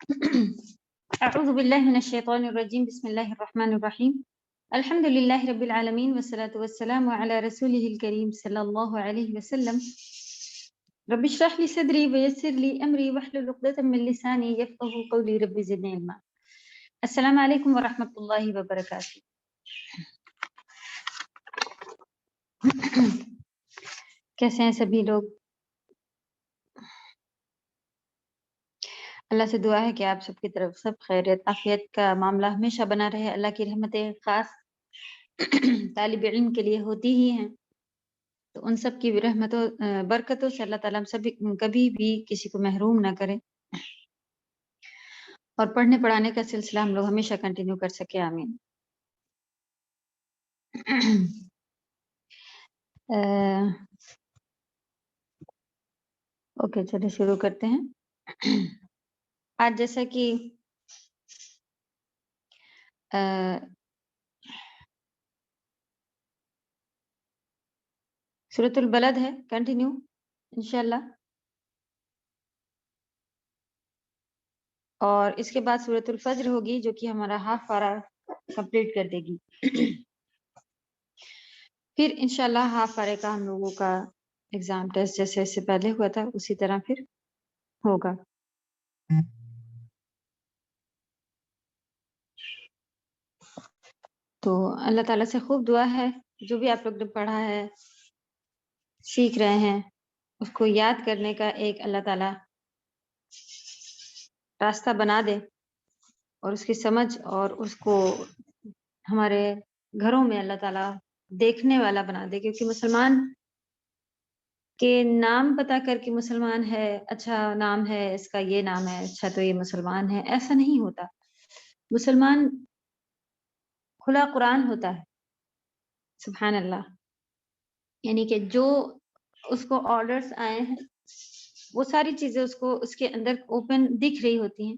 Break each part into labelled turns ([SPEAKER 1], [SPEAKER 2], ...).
[SPEAKER 1] أعوذ بالله من الشيطان الرجيم بسم الله الرحمن الرحيم الحمد لله رب العالمين والصلاة والسلام على رسوله الكريم صلى الله عليه وسلم رب اشرح لي صدري ويسر لي أمري واحلل عقدة من لساني يفقهوا قولي رب زدني علما. السلام علیکم ورحمۃ اللہ وبرکاتہ. کیسے ہیں سبھی لوگ؟ اللہ سے دعا ہے کہ آپ سب کی طرف سب خیریت عافیت کا معاملہ ہمیشہ بنا رہے. اللہ کی رحمتیں خاص طالب علم کے لیے ہوتی ہی ہیں، تو ان سب کی رحمتوں برکتوں سے اللہ تعالیٰ ہم سب کبھی بھی کسی کو محروم نہ کرے اور پڑھنے پڑھانے کا سلسلہ ہم لوگ ہمیشہ کنٹینیو کر سکے. آمین. اوکے چلے شروع کرتے ہیں. آج جیسا کہ سورۃ البلد ہے، کنٹینیو انشاءاللہ، اور اس کے بعد سورۃ الفجر ہوگی جو کہ ہمارا ہاف پارا کمپلیٹ کر دے گی. پھر انشاءاللہ ہاف پارے کا ہم لوگوں کا ایگزام ٹیسٹ جیسے اس سے پہلے ہوا تھا اسی طرح پھر ہوگا. تو اللہ تعالیٰ سے خوب دعا ہے جو بھی آپ لوگ نے پڑھا ہے سیکھ رہے ہیں اس کو یاد کرنے کا ایک اللہ تعالیٰ راستہ بنا دے اور اس کی سمجھ اور اس کو ہمارے گھروں میں اللہ تعالیٰ دیکھنے والا بنا دے. کیونکہ مسلمان کے نام بتا کر کے مسلمان ہے، اچھا نام ہے اس کا، یہ نام ہے اچھا تو یہ مسلمان ہے، ایسا نہیں ہوتا. مسلمان کھلا قرآن ہوتا ہے، سبحان اللہ. یعنی کہ جو اس کو آرڈرز آئے ہیں وہ ساری چیزیں اس کو اس کے اندر اوپن دکھ رہی ہوتی ہیں،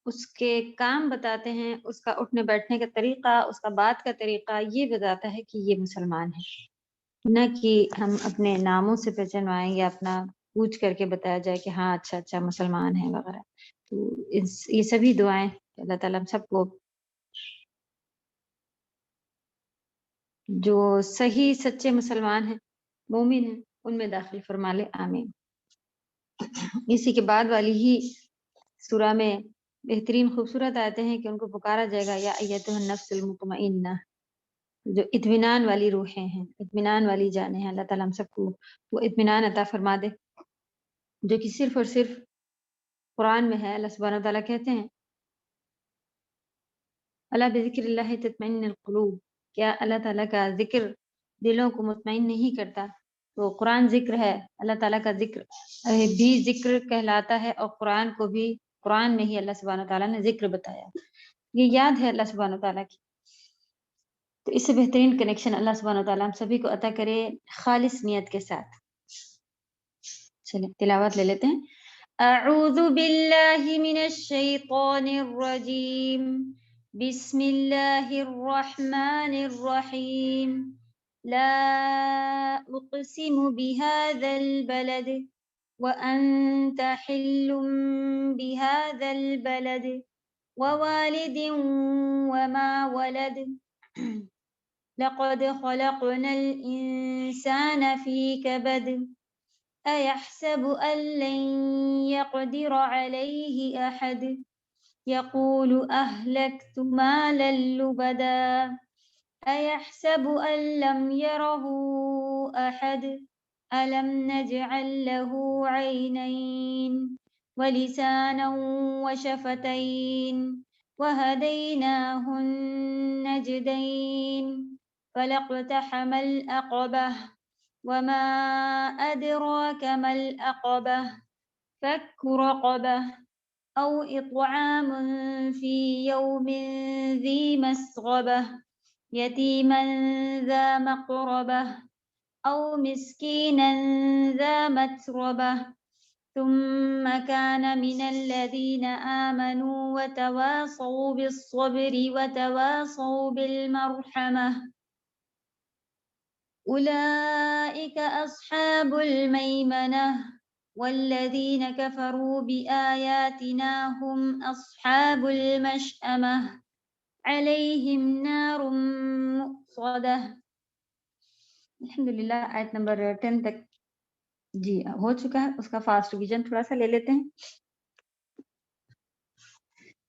[SPEAKER 1] اس کے کام بتاتے ہیں، اس کا اٹھنے بیٹھنے کا طریقہ، اس کا بات کا طریقہ یہ بتاتا ہے کہ یہ مسلمان ہے. نہ کہ ہم اپنے ناموں سے پہچانوائیں یا اپنا پوچھ کر کے بتایا جائے کہ ہاں اچھا مسلمان ہے وغیرہ. تو یہ سبھی دعائیں اللہ تعالیٰ ہم سب کو جو صحیح سچے مسلمان ہیں، مومن ہیں، ان میں داخل فرما لے. آمین. اسی کے بعد والی ہی سورہ میں بہترین خوبصورت آیتیں ہیں کہ ان کو پکارا جائے گا یا ایتھا النفس المطمئنہ، جو اطمینان والی روحیں ہیں، اطمینان والی جانیں ہیں. اللہ تعالیٰ ہم سب کو وہ اطمینان عطا فرما دے جو کہ صرف اور صرف قرآن میں ہے. اللہ سبحانہ وتعالیٰ کہتے ہیں الا بذکر اللہ تطمئن القلوب، کیا اللہ تعالیٰ کا ذکر دلوں کو مطمئن نہیں کرتا؟ تو قرآن ذکر ہے، اللہ تعالیٰ کا ذکر بھی ذکر کہلاتا ہے، اور قرآن کو بھی قرآن میں ہی اللہ سبحانہ تعالیٰ نے ذکر بتایا. یہ یاد ہے اللہ سبحانہ تعالیٰ کی. تو اس سے بہترین کنیکشن اللہ سبحانہ تعالیٰ ہم سبھی کو عطا کرے خالص نیت کے ساتھ. چلیں تلاوت لے لیتے ہیں. اعوذ باللہ من الشیطان الرجیم، بسم اللہ الرحمن الرحیم. لا اقسم بهذا البلد وانت حل بهذا البلد ووالد وما ولد لقد خلقنا الانسان في كبد أيحسب أن لن يقدر عليه أحد يقول أهلكت مالا لبدا أيحسب أن لم يره أحد ألم نجعل له عينين ولسانا وشفتين وهديناه النجدين فلاقتحم العقبة وما أدراك ما العقبة فك رقبة أو إطعام في يوم ذي مسغبة يتيما ذا مقربة أو مسكينا ذا متربة ثم كان من الذين آمنوا وتواصوا بالصبر وتواصوا بالمرحمة أولئك أصحاب الميمنة والذین کفروا بآیاتنا هم اصحاب المشأمة علیہم نار مؤصدہ. الحمدللہ آیت نمبر 10 تک جی ہو چکا ہے. اس کا فاسٹ ریویژن تھوڑا سا لے لیتے ہیں.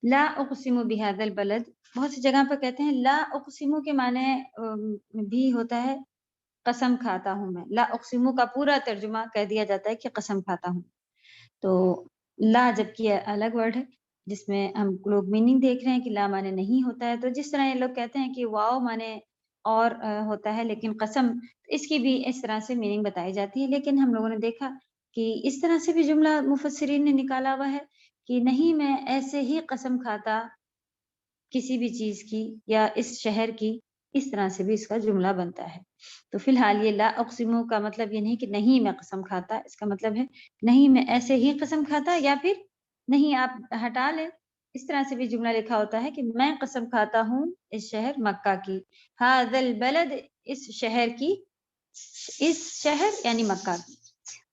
[SPEAKER 1] لا اقسم بهذا البلد، بہت سی جگہ پر کہتے ہیں لا اقسم کے معنی بھی ہوتا ہے قسم کھاتا ہوں میں. لا اقسم کا پورا ترجمہ کہہ دیا جاتا ہے کہ قسم کھاتا ہوں. تو لا جبکہ الگ ورڈ ہے جس میں ہم لوگ میننگ دیکھ رہے ہیں کہ لا معنی نہیں ہوتا ہے. تو جس طرح یہ لوگ کہتے ہیں کہ واو معنی اور ہوتا ہے لیکن قسم اس کی بھی اس طرح سے میننگ بتائی جاتی ہے. لیکن ہم لوگوں نے دیکھا کہ اس طرح سے بھی جملہ مفسرین نے نکالا ہوا ہے کہ نہیں میں ایسے ہی قسم کھاتا کسی بھی چیز کی یا اس شہر کی، اس طرح سے بھی اس کا جملہ بنتا ہے. تو فی الحال یہ لا اقسم کا مطلب یہ نہیں کہ نہیں میں قسم کھاتا، اس کا مطلب ہے نہیں میں ایسے ہی قسم کھاتا، یا پھر نہیں آپ ہٹا لیں اس طرح سے بھی جملہ لکھا ہوتا ہے کہ میں قسم کھاتا ہوں اس شہر مکہ کی. ھذا البلد، اس شہر کی، اس شہر یعنی مکہ کی.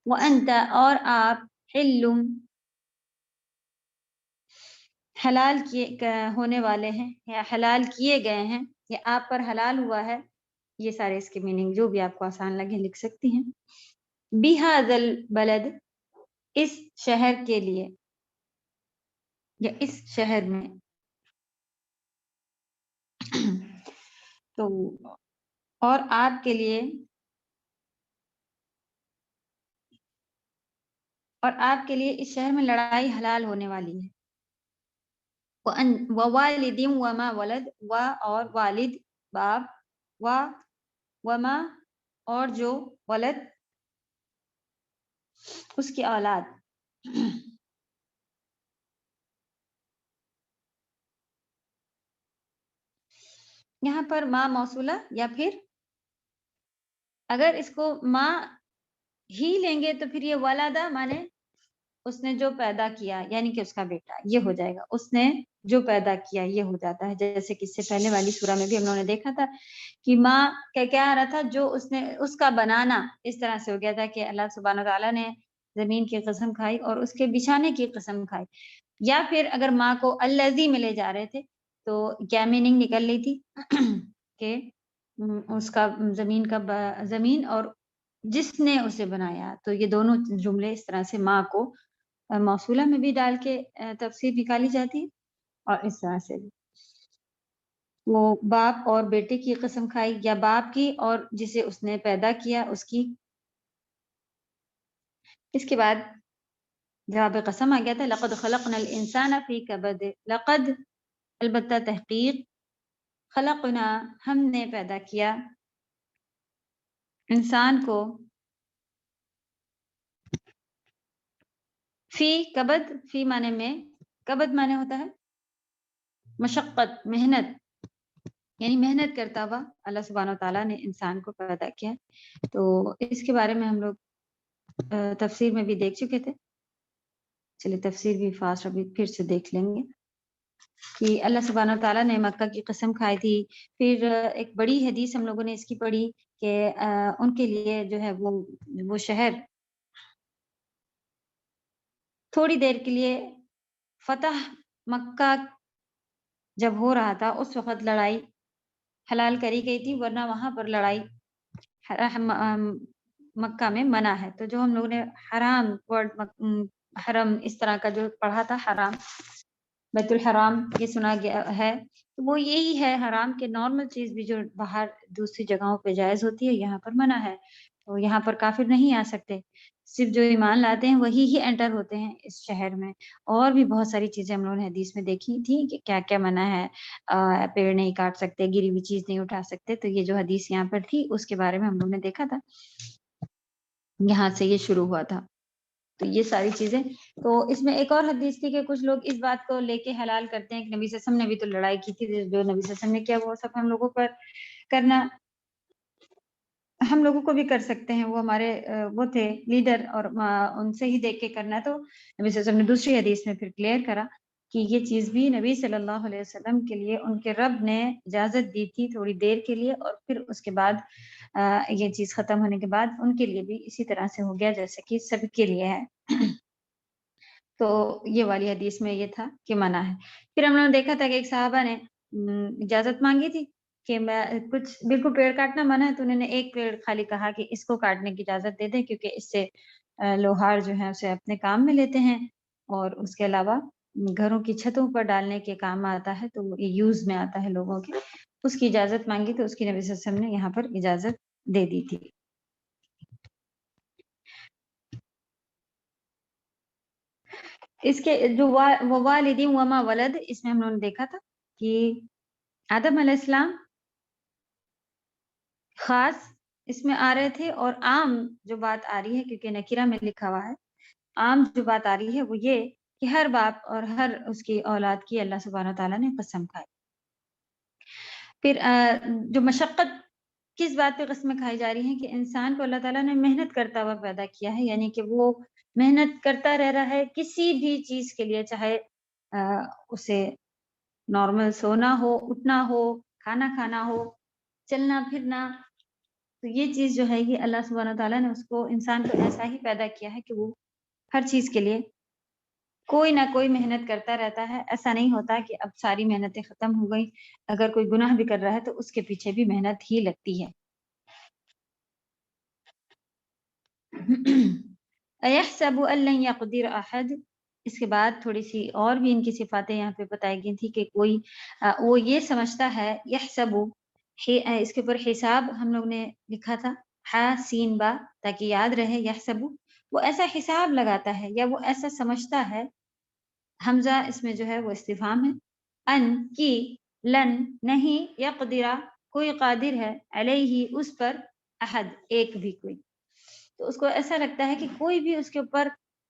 [SPEAKER 1] وانت، اور آپ، حلم، حلال کیے ہونے والے ہیں یا حلال کیے گئے ہیں یا آپ پر حلال ہوا ہے. یہ سارے اس کے میننگ جو بھی آپ کو آسان لگے لکھ سکتی ہیں. بِهَذَا الْبَلَدِ، اس شہر کے لیے یا اس شہر میں. تو اور آپ کے لیے، اور آپ کے لیے اس شہر میں لڑائی حلال ہونے والی ہے. وَوَالِدٍ وَمَا وَلَد، و اور والد باپ، وَمَا اور جو، ولد اس کی اولاد. یہاں پر ماں موصولہ، یا پھر اگر اس کو ماں ہی لیں گے تو پھر یہ ولادہ مانے اس نے جو پیدا کیا، یعنی کہ اس کا بیٹا، یہ ہو جائے گا. اس نے جو پیدا کیا یہ ہو جاتا ہے. جیسے کہ اس سے پہلے والی سورہ میں بھی ہم لوگوں نے دیکھا تھا کہ ماں کا کیا آ رہا تھا، جو اس نے اس کا بنانا اس طرح سے ہو گیا تھا کہ اللہ سبحانہ وتعالیٰ نے زمین کی قسم کھائی اور اس کے بچھانے کی قسم کھائی. یا پھر اگر ماں کو الذی میں لے جا رہے تھے تو کیا میننگ نکل لی تھی کہ اس کا زمین کا زمین اور جس نے اسے بنایا. تو یہ دونوں جملے اس طرح سے ماں کو موصولہ میں بھی ڈال کے تفسیر نکالی جاتی ہے، اور اس طرح سے بھی وہ باپ اور بیٹے کی قسم کھائی، یا باپ کی اور جسے اس نے پیدا کیا اس کی. اس کے بعد جواب قسم آ گیا تھا لقد خلقنا الانسان فی کبد. لقد البتہ تحقیق، خلقنا ہم نے پیدا کیا، انسان کو، فی کبد، فی معنی میں، کبد معنی ہوتا ہے مشقت، محنت، یعنی محنت کرتا ہوا اللہ سبحانہ وتعالیٰ نے انسان کو پیدا کیا. تو اس کے بارے میں ہم لوگ تفسیر میں بھی دیکھ چکے تھے. چلیے تفسیر بھی فاسٹ ابھی پھر سے دیکھ لیں گے کہ اللہ سبحانہ وتعالیٰ نے مکہ کی قسم کھائی تھی. پھر ایک بڑی حدیث ہم لوگوں نے اس کی پڑھی کہ ان کے لیے جو ہے وہ شہر تھوڑی دیر کے لیے فتح مکہ جب ہو رہا تھا اس وقت لڑائی حلال کری گئی تھی، ورنہ وہاں پر لڑائی مکہ میں منع ہے. تو جو ہم لوگوں نے حرام ورڈ حرم اس طرح کا جو پڑھا تھا، حرام بیت الحرام یہ سنا گیا ہے، تو وہ یہی ہے حرام کے نارمل چیز بھی جو باہر دوسری جگہوں پہ جائز ہوتی ہے یہاں پر منع ہے. تو یہاں پر کافر نہیں آ سکتے، صرف جو ایمان لاتے ہیں وہی ہی انٹر ہوتے ہیں اس شہر میں. اور بھی بہت ساری چیزیں ہم لوگوں نے حدیث میں دیکھی تھی کہ کیا کیا منع ہے. پیڑ نہیں کاٹ سکتے، گری ہوئی چیز نہیں اٹھا سکتے. تو یہ جو حدیث یہاں پر تھی اس کے بارے میں ہم لوگوں نے دیکھا تھا، یہاں سے یہ شروع ہوا تھا. تو یہ ساری چیزیں. تو اس میں ایک اور حدیث تھی کہ کچھ لوگ اس بات کو لے کے حلال کرتے ہیں کہ نبی صلی اللہ علیہ وسلم نے بھی تو لڑائی کی تھی، جو نبی صلی اللہ علیہ وسلم نے کیا وہ سب ہم لوگوں پر کرنا، ہم لوگوں کو بھی کر سکتے ہیں. وہ ہمارے وہ تھے لیڈر اور ان سے ہی دیکھ کے کرنا. تو نبی صلی اللہ علیہ وسلم نے دوسری حدیث میں پھر کلیئر کرا کہ یہ چیز بھی نبی صلی اللہ علیہ وسلم کے لیے ان کے رب نے اجازت دی تھی تھوڑی دیر کے لیے، اور پھر اس کے بعد یہ چیز ختم ہونے کے بعد ان کے لیے بھی اسی طرح سے ہو گیا جیسے کہ سب کے لیے ہے۔ تو یہ والی حدیث میں یہ تھا کہ منع ہے۔ پھر ہم لوگوں نے دیکھا تھا کہ ایک صحابہ نے اجازت مانگی تھی کہ میں کچھ بالکل پیڑ کاٹنا منع ہے، تو انہوں نے ایک پیڑ خالی کہا کہ اس کو کاٹنے کی اجازت دے دیں، کیونکہ اس سے لوہار جو ہے اسے اپنے کام میں لیتے ہیں، اور اس کے علاوہ گھروں کی چھتوں پر ڈالنے کے کام آتا ہے، تو یہ یوز میں آتا ہے لوگوں کے۔ اس کی اجازت مانگی تو اس کی نبی صلی اللہ علیہ وسلم نے یہاں پر اجازت دے دی تھی۔ اس کے جو والدین وما ولد، اس میں ہم لوگوں نے دیکھا تھا کہ آدم علیہ السلام خاص اس میں آ رہے تھے، اور عام جو بات آ رہی ہے کیونکہ نکیرہ میں لکھا ہوا ہے، عام جو بات آ رہی ہے وہ یہ کہ ہر باپ اور ہر اس کی اولاد کی اللہ سبحانہ تعالیٰ نے قسم کھائی۔ پھر جو مشقت کس بات پہ قسمیں کھائی جا رہی ہیں کہ انسان کو اللہ تعالیٰ نے محنت کرتا ہوا پیدا کیا ہے، یعنی کہ وہ محنت کرتا رہ رہا ہے کسی بھی چیز کے لیے، چاہے اسے نارمل سونا ہو، اٹھنا ہو، کھانا کھانا ہو، چلنا پھرنا، تو یہ چیز جو ہے یہ اللہ سبحانہ تعالیٰ نے اس کو انسان کو ایسا ہی پیدا کیا ہے کہ وہ ہر چیز کے لیے کوئی نہ کوئی محنت کرتا رہتا ہے۔ ایسا نہیں ہوتا کہ اب ساری محنتیں ختم ہو گئی، اگر کوئی گناہ بھی کر رہا ہے تو اس کے پیچھے بھی محنت ہی لگتی ہے۔ اَيَحْسَبُ أَن لَّن يَقْدِرَ أَحَدٌ، اس کے بعد تھوڑی سی اور بھی ان کی صفاتیں یہاں پہ بتائی گئی تھی کہ کوئی وہ یہ سمجھتا ہے، یحسب، اس کے اوپر حساب ہم لوگ نے لکھا تھا، ہا سین با، تاکہ یاد رہے، یحسب وہ ایسا حساب لگاتا ہے یا وہ ایسا سمجھتا ہے، حمزہ اس میں جو ہے وہ استفہام ہے، ان کی، لن نہیں، یقدرہ کوئی قادر ہے، علیہ اس پر، احد ایک بھی کوئی، تو اس کو ایسا لگتا ہے کہ کوئی بھی اس کے اوپر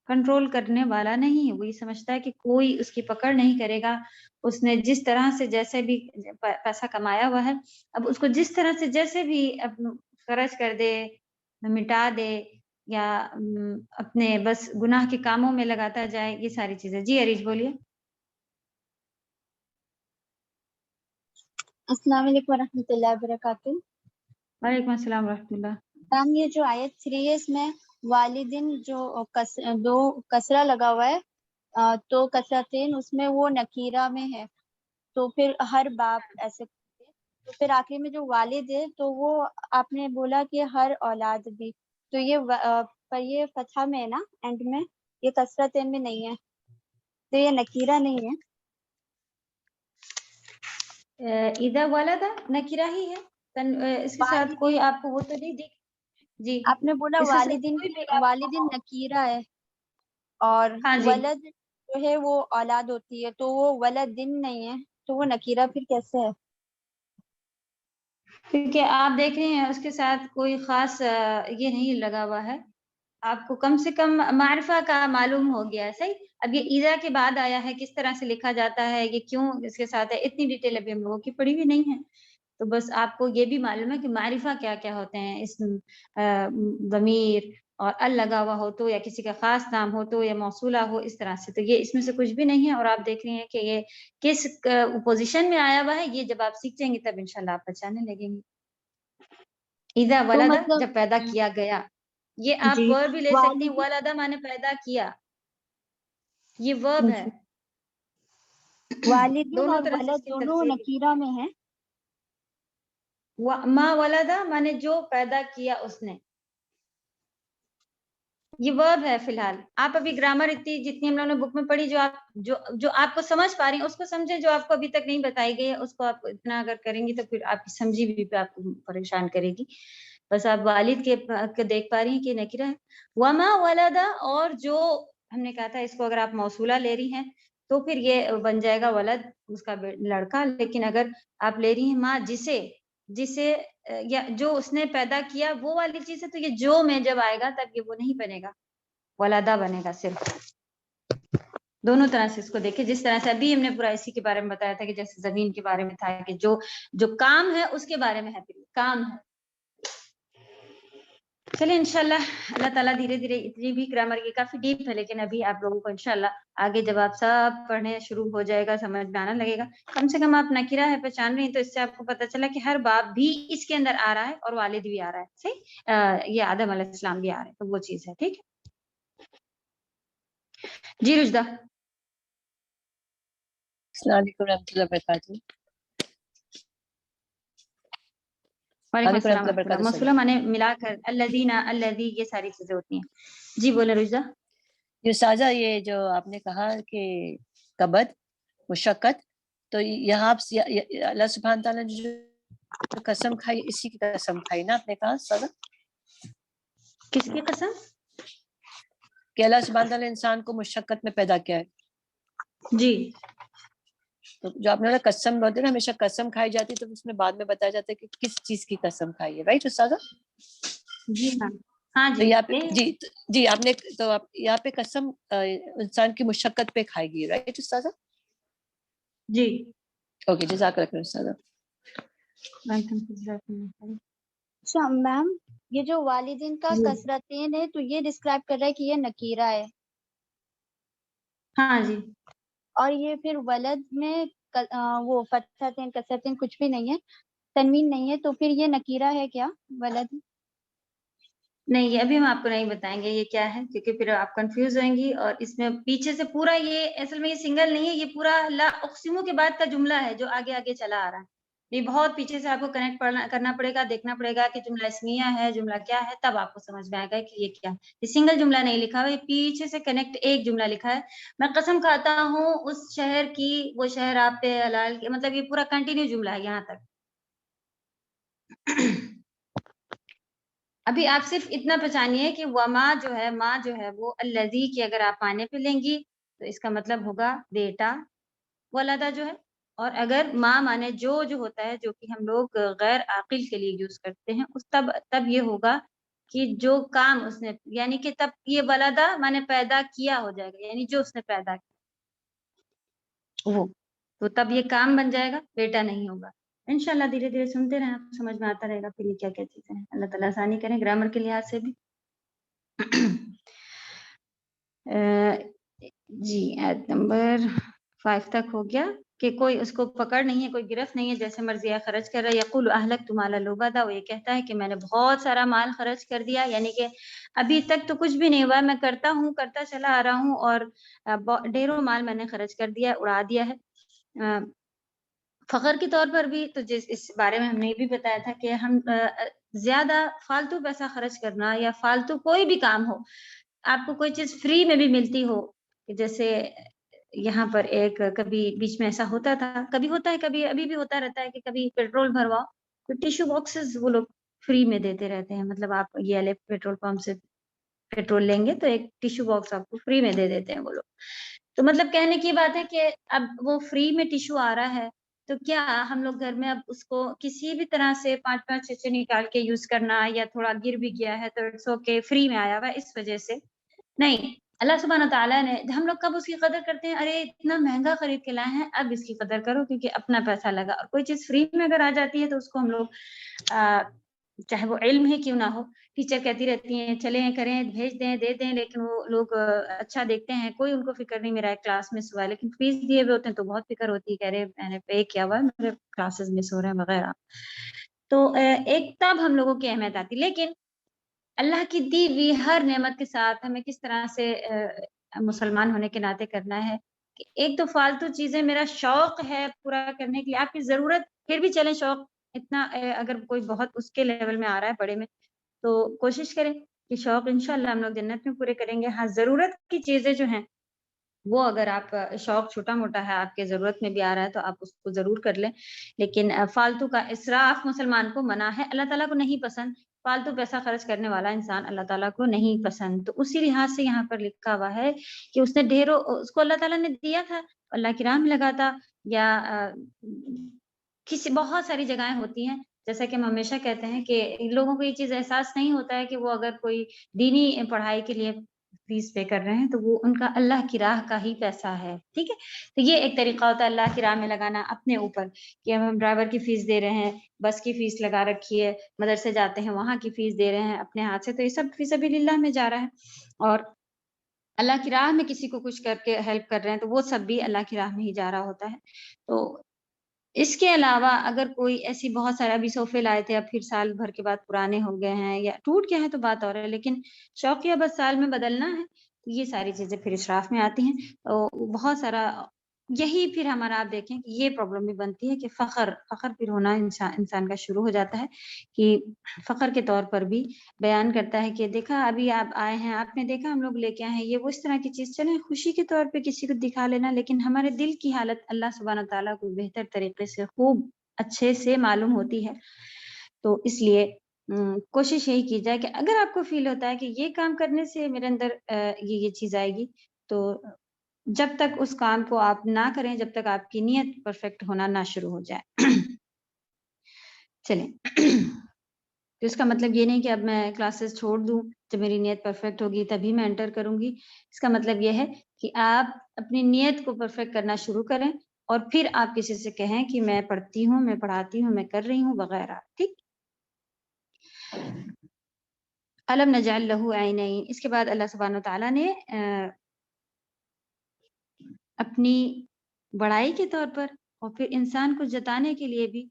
[SPEAKER 1] کنٹرول کرنے والا نہیں ہے، وہ یہ سمجھتا ہے کہ کوئی اس کی پکڑ نہیں کرے گا، اس نے جس طرح سے جیسے بھی پیسہ کمایا ہوا ہے، اب اس کو جس طرح سے جیسے بھی خرچ کر دے، مٹا دے، یا اپنے بس گناہ کے کاموں میں لگاتا جائے، یہ ساری چیزیں۔ جی عریش بولیے۔
[SPEAKER 2] السلام علیکم ورحمۃ اللہ وبرکاتہ۔
[SPEAKER 1] وعلیکم السلام ورحمۃ اللہ۔
[SPEAKER 2] میم یہ جو آیت 3 ہے اس میں والدین جو دو کسرہ لگا ہوا ہے، تو کسرتین اس میں وہ نکیرہ میں ہے، تو پھر ہر باپ ایسے، تو پھر آخر میں جو والد ہے تو وہ آپ نے بولا کہ ہر اولاد بھی، تو یہ فتحہ میں ہے نا اینڈ میں، یہ کسرتین میں نہیں ہے، تو یہ نکیرہ نہیں ہے۔
[SPEAKER 1] اذا ولد نکرہ ہی ہے، اس کے ساتھ کوئی آپ کو وہ تو نہیں دیکھ، جی
[SPEAKER 2] آپ نے بولا والدین نکیرہ ہے، اور
[SPEAKER 1] ہاں جی،
[SPEAKER 2] ولد جو ہے وہ اولاد ہوتی ہے، تو وہ ولد دن نہیں ہے، تو وہ نکیرہ پھر کیسے ہے؟
[SPEAKER 1] کیونکہ آپ دیکھ رہے ہیں اس کے ساتھ کوئی خاص یہ نہیں لگا ہوا ہے، آپ کو کم سے کم معرفہ کا معلوم ہو گیا ہے، صحیح۔ اب یہ ایذا کے بعد آیا ہے، کس طرح سے لکھا جاتا ہے، یہ کیوں اس کے ساتھ ہے، اتنی ڈیٹیل ابھی ہم لوگوں کی پڑھی بھی نہیں ہے، تو بس آپ کو یہ بھی معلوم ہے کہ معرفہ کیا کیا ہوتے ہیں، اسم، ضمیر اور ال لگا ہوا ہو تو، یا کسی کا خاص نام ہو تو، یا موصولہ ہو، اس طرح سے، تو یہ اس میں سے کچھ بھی نہیں ہے، اور آپ دیکھ رہے ہیں کہ یہ کس پوزیشن میں آیا ہوا ہے، یہ جب آپ سیکھ جائیں گے تب انشاءاللہ آپ پہچانے لگیں گے۔ اذا ولد جب پیدا کیا گیا، یہ آپ ورب بھی لے سکتی ہیں، ولدہ مانے پیدا کیا، یہ ورب ہے،
[SPEAKER 2] والدین
[SPEAKER 1] دونوں
[SPEAKER 2] اور
[SPEAKER 1] طرح سے اس
[SPEAKER 2] ولد
[SPEAKER 1] کی
[SPEAKER 2] دونوں
[SPEAKER 1] تفسیر،
[SPEAKER 2] نکیرہ میں ہیں۔
[SPEAKER 1] ما ولدہ مانے جو پیدا کیا اس نے، یہ ورب ہے۔ فی الحال آپ ابھی گرامر اتنی جتنی ہم لوگوں نے بک میں پڑھی، جو آپ کو سمجھ پا رہی ہیں اس کو سمجھیں، جو آپ کو ابھی تک نہیں بتائی گئی ہے اس کو آپ اتنا اگر کریں گی تو پھر آپ کی سمجھی بھی پہ آپ کو پریشان کرے گی۔ بس آپ والد کے دیکھ پا رہی ہیں کہ نکرہ ہے، وما ولدا، اور جو ہم نے کہا تھا اس کو اگر آپ موصولہ لے رہی ہیں تو پھر یہ بن جائے گا ولد، اس کا لڑکا، لیکن اگر آپ لے رہی ہیں ماں جسے یا جو اس نے پیدا کیا وہ والی چیز ہے، تو یہ جو میں جب آئے گا تب یہ وہ نہیں بنے گا، ولادہ بنے گا صرف۔ دونوں طرح سے اس کو دیکھیں، جس طرح سے ابھی ہم نے پورا اسی کے بارے میں بتایا تھا کہ جیسے زمین کے بارے میں تھا کہ جو کام ہے اس کے بارے میں ہے، پھر کام ہے۔ چلیں انشاءاللہ اللہ تعالیٰ دھیرے دھیرے، اتنی بھی گرامر کی کافی ڈیپ ہے لیکن ابھی آپ لوگوں کو انشاءاللہ آگے جب آپ سب پڑھنے شروع ہو جائے گا، سمجھ میں آنا لگے گا، کم سے کم آپ نکیرہ ہے پہچان رہی ہیں، تو اس سے آپ کو پتہ چلا کہ ہر باب بھی اس کے اندر آ رہا ہے اور والد بھی آ رہا ہے، صحیح، یہ آدم علیہ السلام بھی آ رہے ہیں، تو وہ چیز ہے. ٹھیک ہے جی رشدہ.
[SPEAKER 3] السلام علیکم ورحمۃ اللہ وبرکاتہ.
[SPEAKER 1] وعلیکم
[SPEAKER 3] وعلیکم
[SPEAKER 1] السلام
[SPEAKER 3] ورحمۃ اللہ
[SPEAKER 1] ورحمۃ اللہ.
[SPEAKER 3] وبرکاتہ.
[SPEAKER 1] موصولہ معنی ملا کر الذین الذی یہ ساری چیزیں ہوتی ہیں. جی بولے رشدہ.
[SPEAKER 3] یہ سازا، یہ جو آپ نے کہا کہ قبض مشقت، تو یہاں اللہ سبحانہ تعالیٰ نے جو قسم کھائی اسی کی قسم کھائی نا، آپ نے کہا سازا
[SPEAKER 1] کس کی قسم؟
[SPEAKER 3] کہ اللہ سبحانہ تعالیٰ نے انسان کو مشقت میں پیدا کیا ہے.
[SPEAKER 1] جی
[SPEAKER 3] تو جو آپ نے قسم بولتے ہیں نا، ہمیشہ قسم کھائی جاتی ہے تو اس میں بعد میں بتایا جاتا ہے کہ کس چیز کی قسم کھائی ہے، رائٹ استاذہ؟
[SPEAKER 1] جی ہاں ہاں
[SPEAKER 3] تو
[SPEAKER 1] جی
[SPEAKER 3] یہاں پہ جی آپ نے تو یہاں پہ قسم انسان کی مشقت پہ کھائے گی، رائٹ استاذہ؟
[SPEAKER 1] جی
[SPEAKER 3] اوکے، جزاک اللہ خیر استاذہ.
[SPEAKER 2] اچھا میم، یہ جو والدین کا
[SPEAKER 1] جی
[SPEAKER 2] کثرتین ہے تو یہ ڈسکرائب کر رہا ہے کہ یہ نکیرہ ہے،
[SPEAKER 1] ہاں جی.
[SPEAKER 2] اور یہ پھر ولد میں وہ فتحتین کثرتین کچھ بھی نہیں ہے، تنوین نہیں ہے، تو پھر یہ نکیرہ ہے کیا ولد؟
[SPEAKER 1] نہیں، یہ ابھی ہم آپ کو نہیں بتائیں گے یہ کیا ہے، کیونکہ پھر آپ کنفیوز ہوئیں گی، اور اس میں پیچھے سے پورا یہ اصل میں یہ سنگل نہیں ہے، یہ پورا لا اقسموں کے بعد کا جملہ ہے جو آگے آگے چلا آ رہا ہے. یہ بہت پیچھے سے آپ کو کنیکٹ کرنا پڑے گا، دیکھنا پڑے گا کہ جملہ اسمیہ ہے، جملہ کیا ہے، تب آپ کو سمجھ میں آئے گا کہ یہ کیا ہے. یہ سنگل جملہ نہیں لکھا ہوا، یہ پیچھے سے کنیکٹ ایک جملہ لکھا ہے. میں قسم کھاتا ہوں اس شہر کی، وہ شہر آپ پہ حلال کی، مطلب یہ پورا کنٹینیو جملہ ہے یہاں تک. ابھی آپ صرف اتنا پہچانیے کہ وما جو ہے، ماں جو ہے وہ الذی کی اگر آپ معنی پہ لیں گی تو اس کا مطلب ہوگا بیٹا، ولدہ جو ہے. اور اگر ماں مانے جو ہوتا ہے، جو کہ ہم لوگ غیر عاقل کے لیے یوز کرتے ہیں، اس تب یہ ہوگا کہ جو کام اس نے، یعنی کہ تب یہ ولدہ مانے پیدا کیا ہو جائے گا، یعنی جو اس نے پیدا کیا وہ، تو تب یہ کام بن جائے گا، بیٹا نہیں ہوگا. انشاءاللہ دھیرے دھیرے سنتے رہیں، آپ سمجھ میں آتا رہے گا پھر یہ کیا کیا چیزیں ہیں. اللہ تعالیٰ آسانی کریں گرامر کے لحاظ سے بھی. جی آیت نمبر 5 تک ہو گیا کہ کوئی اس کو پکڑ نہیں ہے، کوئی گرفت نہیں ہے، جیسے مرضی خرچ کر رہا ہے. یقول اہلکت مالا لبدا، وہ یہ کہتا ہے کہ میں نے بہت سارا مال خرچ کر دیا، یعنی کہ ابھی تک تو کچھ بھی نہیں ہوا، میں کرتا چلا آ رہا ہوں اور ڈھیروں مال میں نے خرچ کر دیا، اڑا دیا ہے. فخر کے طور پر بھی تو اس بارے میں ہم نے بھی بتایا تھا کہ ہم زیادہ فالتو پیسہ خرچ کرنا یا فالتو کوئی بھی کام ہو، آپ کو کوئی چیز فری میں بھی ملتی ہو، جیسے یہاں پر ایک کبھی بیچ میں ایسا ہوتا تھا، کبھی ہوتا ہے، کبھی ابھی بھی ہوتا رہتا ہے کہ کبھی پیٹرول بھرواؤ تو ٹیشو باکسز وہ لوگ فری میں دیتے رہتے ہیں. مطلب آپ یہ والے پیٹرول پمپ سے پیٹرول لیں گے تو ایک ٹیشو باکس آپ کو فری میں دے دیتے ہیں وہ لوگ. تو مطلب کہنے کی بات ہے کہ اب وہ فری میں ٹیشو آ رہا ہے تو کیا ہم لوگ گھر میں اب اس کو کسی بھی طرح سے 5 6 نکال کے یوز کرنا، یا تھوڑا گر بھی گیا ہے تو اٹس اوکے، فری میں آیا ہوا ہے اس وجہ سے نہیں. اللہ سبحانہ تعالیٰ نے، ہم لوگ کب اس کی قدر کرتے ہیں؟ ارے اتنا مہنگا خرید کے لائے ہیں، اب اس کی قدر کرو کیونکہ اپنا پیسہ لگا. اور کوئی چیز فری میں اگر آ جاتی ہے تو اس کو ہم لوگ چاہے وہ علم ہی کیوں نہ ہو، ٹیچر کہتی رہتی ہیں چلیں کریں بھیج دیں دے دیں، لیکن وہ لوگ اچھا دیکھتے ہیں، کوئی ان کو فکر نہیں میرا ایک کلاس مس ہوا ہے، لیکن فیس دیے ہوئے ہوتے ہیں تو بہت فکر ہوتی ہے کہ ارے میں نے پے کیا ہوا ہے، میرے کلاسز مس ہو رہے ہیں وغیرہ. تو ایک تب ہم لوگوں کی اہمیت آتی. لیکن اللہ کی دی ہوئی ہر نعمت کے ساتھ ہمیں کس طرح سے مسلمان ہونے کے ناطے کرنا ہے کہ ایک تو فالتو چیزیں میرا شوق ہے پورا کرنے کے لیے، آپ کی ضرورت پھر بھی چلیں شوق اتنا اگر کوئی بہت اس کے لیول میں آ رہا ہے بڑے میں، تو کوشش کریں کہ شوق انشاءاللہ ہم لوگ جنت میں پورے کریں گے. ہاں ضرورت کی چیزیں جو ہیں وہ اگر آپ شوق چھوٹا موٹا ہے آپ کے ضرورت میں بھی آ رہا ہے تو آپ اس کو ضرور کر لیں، لیکن فالتو کا اسراف مسلمان کو منع ہے، اللہ تعالیٰ کو نہیں پسند. فالتو پیسہ خرچ کرنے والا انسان اللہ تعالیٰ کو نہیں پسند. تو اسی لحاظ سے یہاں پر لکھا ہوا ہے کہ اس نے ڈھیروں، اس کو اللہ تعالیٰ نے دیا تھا، اللہ کی راہ میں لگا تھا، یا کسی بہت ساری جگہیں ہوتی ہیں جیسا کہ ہم ہمیشہ کہتے ہیں کہ لوگوں کو یہ چیز احساس نہیں ہوتا ہے کہ وہ اگر کوئی دینی پڑھائی کے لیے فیس پے کر رہے ہیں تو وہ ان کا اللہ کی راہ کا ہی پیسہ ہے، ٹھیک ہے. تو یہ ایک طریقہ ہوتا ہے اللہ کی راہ میں لگانا اپنے اوپر، کہ ہم ڈرائیور کی فیس دے رہے ہیں، بس کی فیس لگا رکھی ہے، مدرسے جاتے ہیں وہاں کی فیس دے رہے ہیں اپنے ہاتھ سے، تو یہ سب فی سبیل اللہ میں جا رہا ہے. اور اللہ کی راہ میں کسی کو کچھ کر کے ہیلپ کر رہے ہیں تو وہ سب بھی اللہ کی راہ میں ہی جا رہا ہوتا ہے. تو اس کے علاوہ اگر کوئی ایسی بہت سارے ابھی صوفے لائے تھے اب پھر سال بھر کے بعد پرانے ہو گئے ہیں یا ٹوٹ گئے ہیں تو بات اور ہے، لیکن شوقیہ بس سال میں بدلنا ہے تو یہ ساری چیزیں پھر اسراف میں آتی ہیں. تو بہت سارا یہی پھر ہمارا آپ دیکھیں کہ یہ پرابلم بھی بنتی ہے کہ فخر پھر ہونا انسان کا شروع ہو جاتا ہے، کہ فخر کے طور پر بھی بیان کرتا ہے کہ دیکھا ابھی آپ آئے ہیں، آپ نے دیکھا ہم لوگ لے کے آئے ہیں، یہ وہ اس طرح کی چیز چلیں خوشی کے طور پہ کسی کو دکھا لینا، لیکن ہمارے دل کی حالت اللہ سبحانہ تعالیٰ کو بہتر طریقے سے خوب اچھے سے معلوم ہوتی ہے. تو اس لیے کوشش یہی کی جائے کہ اگر آپ کو فیل ہوتا ہے کہ یہ کام کرنے سے میرے اندر یہ چیز آئے گی، تو جب تک اس کام کو آپ نہ کریں جب تک آپ کی نیت پرفیکٹ ہونا نہ شروع ہو جائے. چلیں تو اس کا مطلب یہ نہیں کہ اب میں کلاسز چھوڑ دوں، جب میری نیت پرفیکٹ ہوگی تبھی میں انٹر کروں گی. اس کا مطلب یہ ہے کہ آپ اپنی نیت کو پرفیکٹ کرنا شروع کریں اور پھر آپ کسی سے کہیں کہ میں پڑھتی ہوں، میں پڑھاتی ہوں، میں کر رہی ہوں وغیرہ. ٹھیک. علم نجعل لہ عینین، اس کے بعد اللہ سبحانہ وتعالیٰ نے اپنی بڑائی کے طور پر اور پھر انسان کو جتانے کے لیے بھی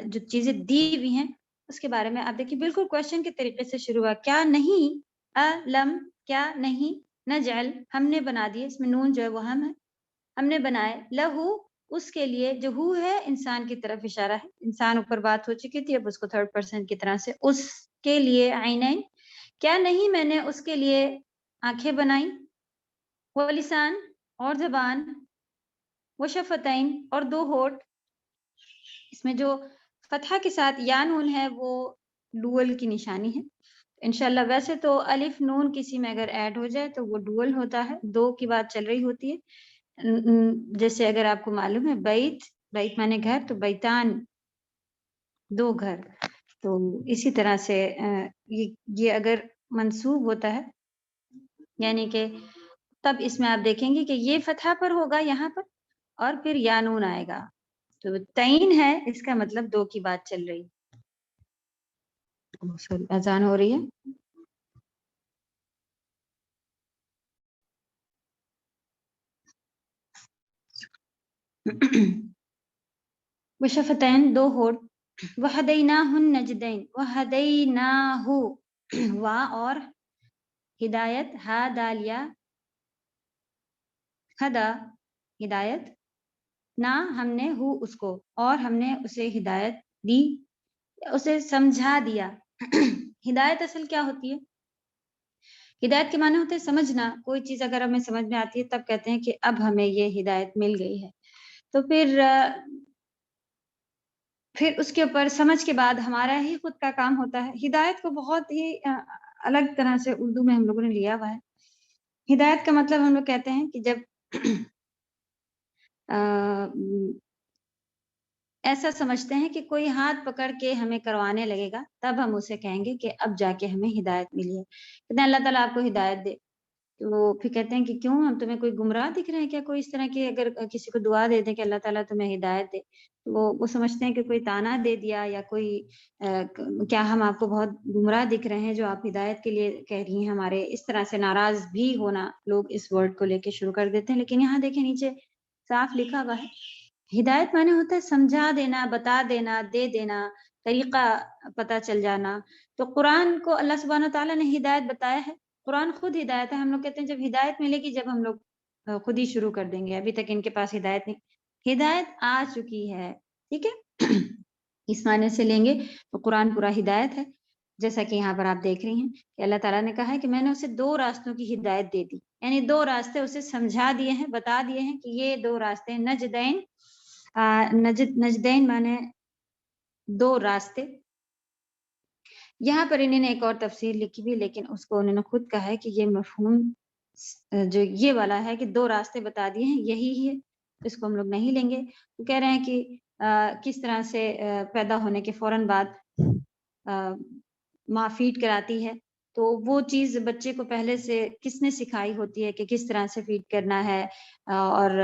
[SPEAKER 1] جو چیزیں دی ہوئی ہیں اس کے بارے میں آپ دیکھیں بالکل کوشچن کے طریقے سے شروع ہوا. کیا نہیں، علم کیا نہیں، نجعل ہم نے بنا دیے، اس میں نون جو ہے وہ ہم ہے، ہم نے بنائے، لہو اس کے لیے، جو ہو ہے انسان کی طرف اشارہ ہے، انسان اوپر بات ہو چکی تھی اب اس کو تھرڈ پرسن کی طرح سے، اس کے لیے عینین، کیا نہیں میں نے اس کے لیے آنکھیں بنائیں، وہ لسان اور زبان، وہ شفتین اور دو ہونٹ. اس میں جو فتحہ کے ساتھ یا نون ہے وہ ڈوئل کی نشانی ہے انشاءاللہ. ویسے تو الف نون کسی میں اگر ایڈ ہو جائے تو وہ ڈوئل ہوتا ہے، دو کی بات چل رہی ہوتی ہے. جیسے اگر آپ کو معلوم ہے بیت مانے گھر، تو بیتان دو گھر. تو اسی طرح سے یہ اگر منصوب ہوتا ہے یعنی کہ تب اس میں آپ دیکھیں گے کہ یہ فتحہ پر ہوگا یہاں پر اور پھر یا نون آئے گا. تو تین ہے، اس کا مطلب دو کی بات چل رہی. اذان ہو رہی ہے. وشفتین دو ہونٹ، وہدیناہ النجدین، وہدیناہ وا اور ہدایت، ہا دالیا، ہدا ہدایت، نہ ہم نے ہو اس کو، اور ہم نے اسے ہدایت دی، اسے سمجھا دیا. ہدایت اصل کیا ہوتی ہے؟ ہدایت کے معنی ہوتے ہیں سمجھنا. کوئی چیز اگر ہمیں سمجھ میں آتی ہے تب کہتے ہیں کہ اب ہمیں یہ ہدایت مل گئی ہے. تو پھر اس کے اوپر سمجھ کے بعد ہمارا ہی خود کا کام ہوتا ہے. ہدایت کو بہت ہی الگ طرح سے اردو میں ہم لوگوں نے لیا ہوا ہے. ہدایت کا مطلب ہم لوگ کہتے ہیں کہ جب ایسا سمجھتے ہیں کہ کوئی ہاتھ پکڑ کے ہمیں کروانے لگے گا تب ہم اسے کہیں گے کہ اب جا کے ہمیں ہدایت ملی ہے. کہتے ہیں اللہ تعالیٰ آپ کو ہدایت دے. تو پھر کہتے ہیں کہ کیوں، ہم تمہیں کوئی گمراہ دکھ رہے ہیں کیا؟ کوئی اس طرح کی اگر کسی کو دعا دے دیں کہ اللہ تعالیٰ تمہیں ہدایت دے، وہ سمجھتے ہیں کہ کوئی تانا دے دیا یا کوئی کیا ہم آپ کو بہت گمراہ دکھ رہے ہیں جو آپ ہدایت کے لیے کہہ رہی ہیں ہمارے. اس طرح سے ناراض بھی ہونا لوگ اس ورڈ کو لے کے شروع کر دیتے ہیں. لیکن یہاں دیکھیں نیچے صاف لکھا ہوا ہے ہدایت معنی ہوتا ہے سمجھا دینا، بتا دینا، دے دینا، طریقہ پتہ چل جانا. تو قرآن کو اللہ سبحانہ تعالیٰ نے ہدایت بتایا ہے. قرآن خود ہدایت ہے. ہم لوگ کہتے ہیں جب ہدایت ملے گی جب ہم لوگ خود ہی شروع کر دیں گے، ابھی تک ان کے پاس ہدایت نہیں. ہدایت آ چکی ہے، ٹھیک ہے. اس معنی سے لیں گے تو قرآن پورا ہدایت ہے. جیسا کہ یہاں پر آپ دیکھ رہی ہیں کہ اللہ تعالیٰ نے کہا ہے کہ میں نے اسے دو راستوں کی ہدایت دے دی، یعنی دو راستے اسے سمجھا دیے ہیں، بتا دیے ہیں کہ یہ دو راستے نجدین. نجدین مانے دو راستے. یہاں پر انہوں نے ایک اور تفسیر لکھی بھی، لیکن اس کو انہوں نے خود کہا ہے کہ یہ مفہوم جو یہ والا ہے کہ دو راستے بتا دیے ہیں یہی ہے، اس کو ہم لوگ نہیں لیں گے. وہ کہہ رہے ہیں کہ کس طرح سے پیدا ہونے کے فوراً بعد ماں فیڈ کراتی ہے تو وہ چیز بچے کو پہلے سے کس نے سکھائی ہوتی ہے کہ کس طرح سے فیڈ کرنا ہے اور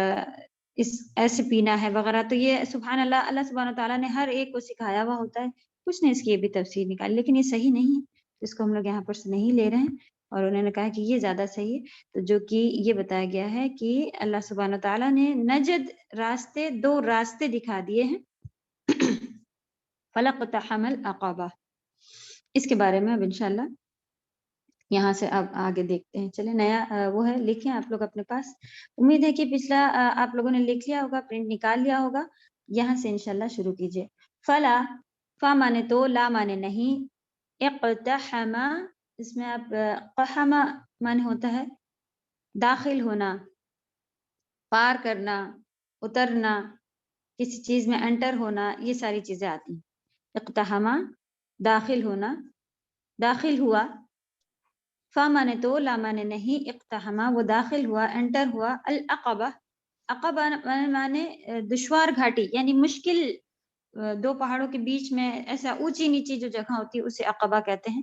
[SPEAKER 1] اس ایسے پینا ہے وغیرہ. تو یہ سبحان اللہ، اللہ سبحانہ تعالیٰ نے ہر ایک کو سکھایا ہوا ہوتا ہے. کچھ نے اس کی یہ بھی تفسیر نکالی، لیکن یہ صحیح نہیں ہے، اس کو ہم لوگ یہاں پر سے نہیں لے رہے ہیں. اور انہوں نے کہا کہ یہ زیادہ صحیح ہے. تو جو کہ یہ بتایا گیا ہے کہ اللہ سبحانہ تعالیٰ نے نجد راستے، 2 راستے دکھا دیے ہیں. فَلَقْتَحَمَ الْعَقَبَةَ، اس کے بارے میں اب انشاءاللہ یہاں سے اب آگے دیکھتے ہیں. چلے نیا وہ ہے، لکھیں آپ لوگ اپنے پاس. امید ہے کہ پچھلا آپ لوگوں نے لکھ لیا ہوگا، پرنٹ نکال لیا ہوگا. یہاں سے انشاءاللہ شروع کیجئے. فلا، فا مانے تو، لا مانے نہیں. اقتحم، اس میں آپ قحم مانے ہوتا ہے داخل ہونا، پار کرنا، اترنا، کسی چیز میں انٹر ہونا، یہ ساری چیزیں آتی ہیں. اقتحم داخل ہونا، داخل ہوا. فا مانے تو، لا مانے نہیں. اقتحم وہ داخل ہوا، انٹر ہوا. العقبہ، عقبہ مانے دشوار گھاٹی، یعنی مشکل 2 پہاڑوں کے بیچ میں ایسا اونچی نیچی جو جگہ ہوتی ہے اسے عقبہ کہتے ہیں.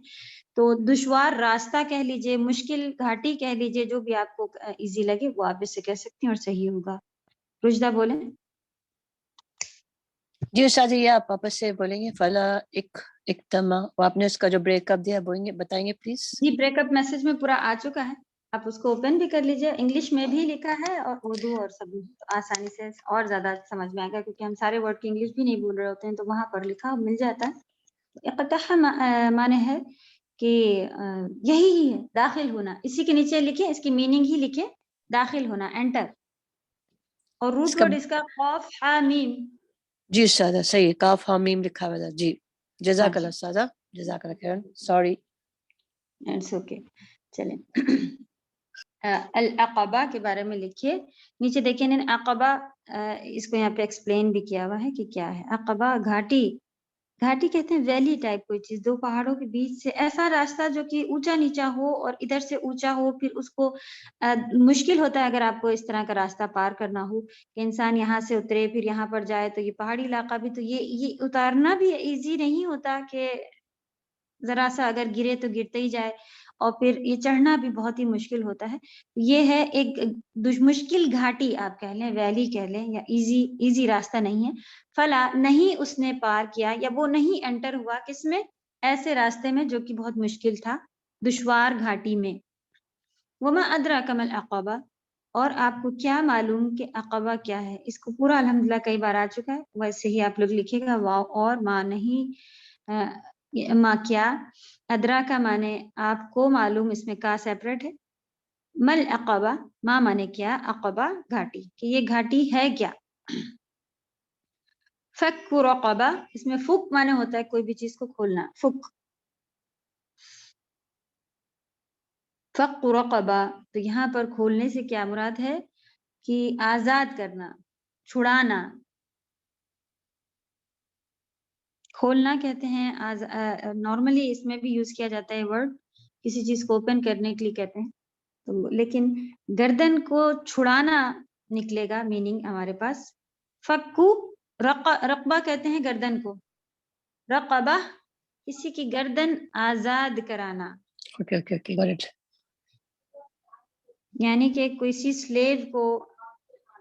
[SPEAKER 1] تو دشوار راستہ کہہ لیجئے، مشکل گھاٹی کہہ لیجئے، جو بھی آپ کو ایزی لگے وہ آپ اس سے کہہ سکتے ہیں اور صحیح ہوگا. رشدہ بولیں.
[SPEAKER 3] جی استاد یہ آپ واپس سے بولیں گے. فلا اکتما، وہ آپ نے اس کا جو بریک اپ دیا بتائیں گے پلیز.
[SPEAKER 1] جی بریک اپ میسج میں پورا آ چکا ہے، آپ اس کو اوپن بھی کر لیجئے. انگلش میں بھی لکھا ہے اور اردو اور سب آسانی سے اور زیادہ سمجھ میں آئے گا، کیونکہ ہم سارے ورڈ کی انگلش بھی نہیں بول رہے ہوتے ہیں، تو وہاں پر لکھا مل جاتا ہے. اقتحم مانے ہے کہ یہی ہی ہے داخل ہونا. اسی کے نیچے لکھیں، اس کی میننگ ہی لکھیں، داخل ہونا، انٹر. اور روٹ ورڈ اس کا قاف ہا میم.
[SPEAKER 3] جی استاد صحیح، کاف ہا میم لکھا ہوا تھا. جی جزاک
[SPEAKER 1] ہاں
[SPEAKER 3] اللہ استاد، جزاک اللہ خیرن. سوری.
[SPEAKER 1] It's okay. چلیں العقبہ کے بارے میں لکھیے. نیچے دیکھیں عقبہ، اس کو یہاں پہ ایکسپلین بھی کیا ہوا ہے کہ کیا ہے. عقبہ گھاٹی، گھاٹی کہتے ہیں ویلی ٹائپ کوئی چیز، 2 پہاڑوں کے بیچ سے ایسا راستہ جو کہ اونچا نیچا ہو اور ادھر سے اونچا ہو. پھر اس کو مشکل ہوتا ہے اگر آپ کو اس طرح کا راستہ پار کرنا ہو کہ انسان یہاں سے اترے پھر یہاں پر جائے. تو یہ پہاڑی علاقہ بھی، تو یہ اتارنا بھی ایزی نہیں ہوتا کہ ذرا سا اگر گرے تو گرتے ہی جائے، اور پھر یہ چڑھنا بھی بہت ہی مشکل ہوتا ہے. یہ ہے ایک مشکل گھاٹی آپ کہہ لیں، ویلی کہہ لیں، یا ایزی راستہ نہیں ہے. فلا نہیں اس نے پار کیا یا وہ نہیں انٹر ہوا کس میں، ایسے راستے میں جو کہ بہت مشکل تھا، دشوار گھاٹی میں. وما ادراک ما العقبہ، اور آپ کو کیا معلوم کہ عقبہ کیا ہے. اس کو پورا الحمدللہ کئی بار آ چکا ہے، ویسے ہی آپ لوگ لکھے گا واو اور ما نہیں، ما کیا. ادرا کا مانے آپ کو معلوم، اس میں کا سیپریٹ ہے. مل عقبہ، ما مانے کیا، عقبہ گھاٹی، کہ یہ گھاٹی ہے کیا. فک رقبہ، اس میں فک مانے ہوتا ہے کوئی بھی چیز کو کھولنا، فک. فک رقبہ، تو یہاں پر کھولنے سے کیا مراد ہے کہ آزاد کرنا، چھڑانا. کھولنا کہتے ہیں نارملی اس میں بھی یوز کیا جاتا ہے ورڈ، کسی چیز کو اوپن کرنے کے لیے کہتے ہیں. تو لیکن گردن کو چھڑانا نکلے گا میننگ ہمارے پاس. فکو رقبہ کہتے ہیں گردن کو. رقبہ کسی کی گردن آزاد کرانا، یعنی کہ کوئی سلیو کو،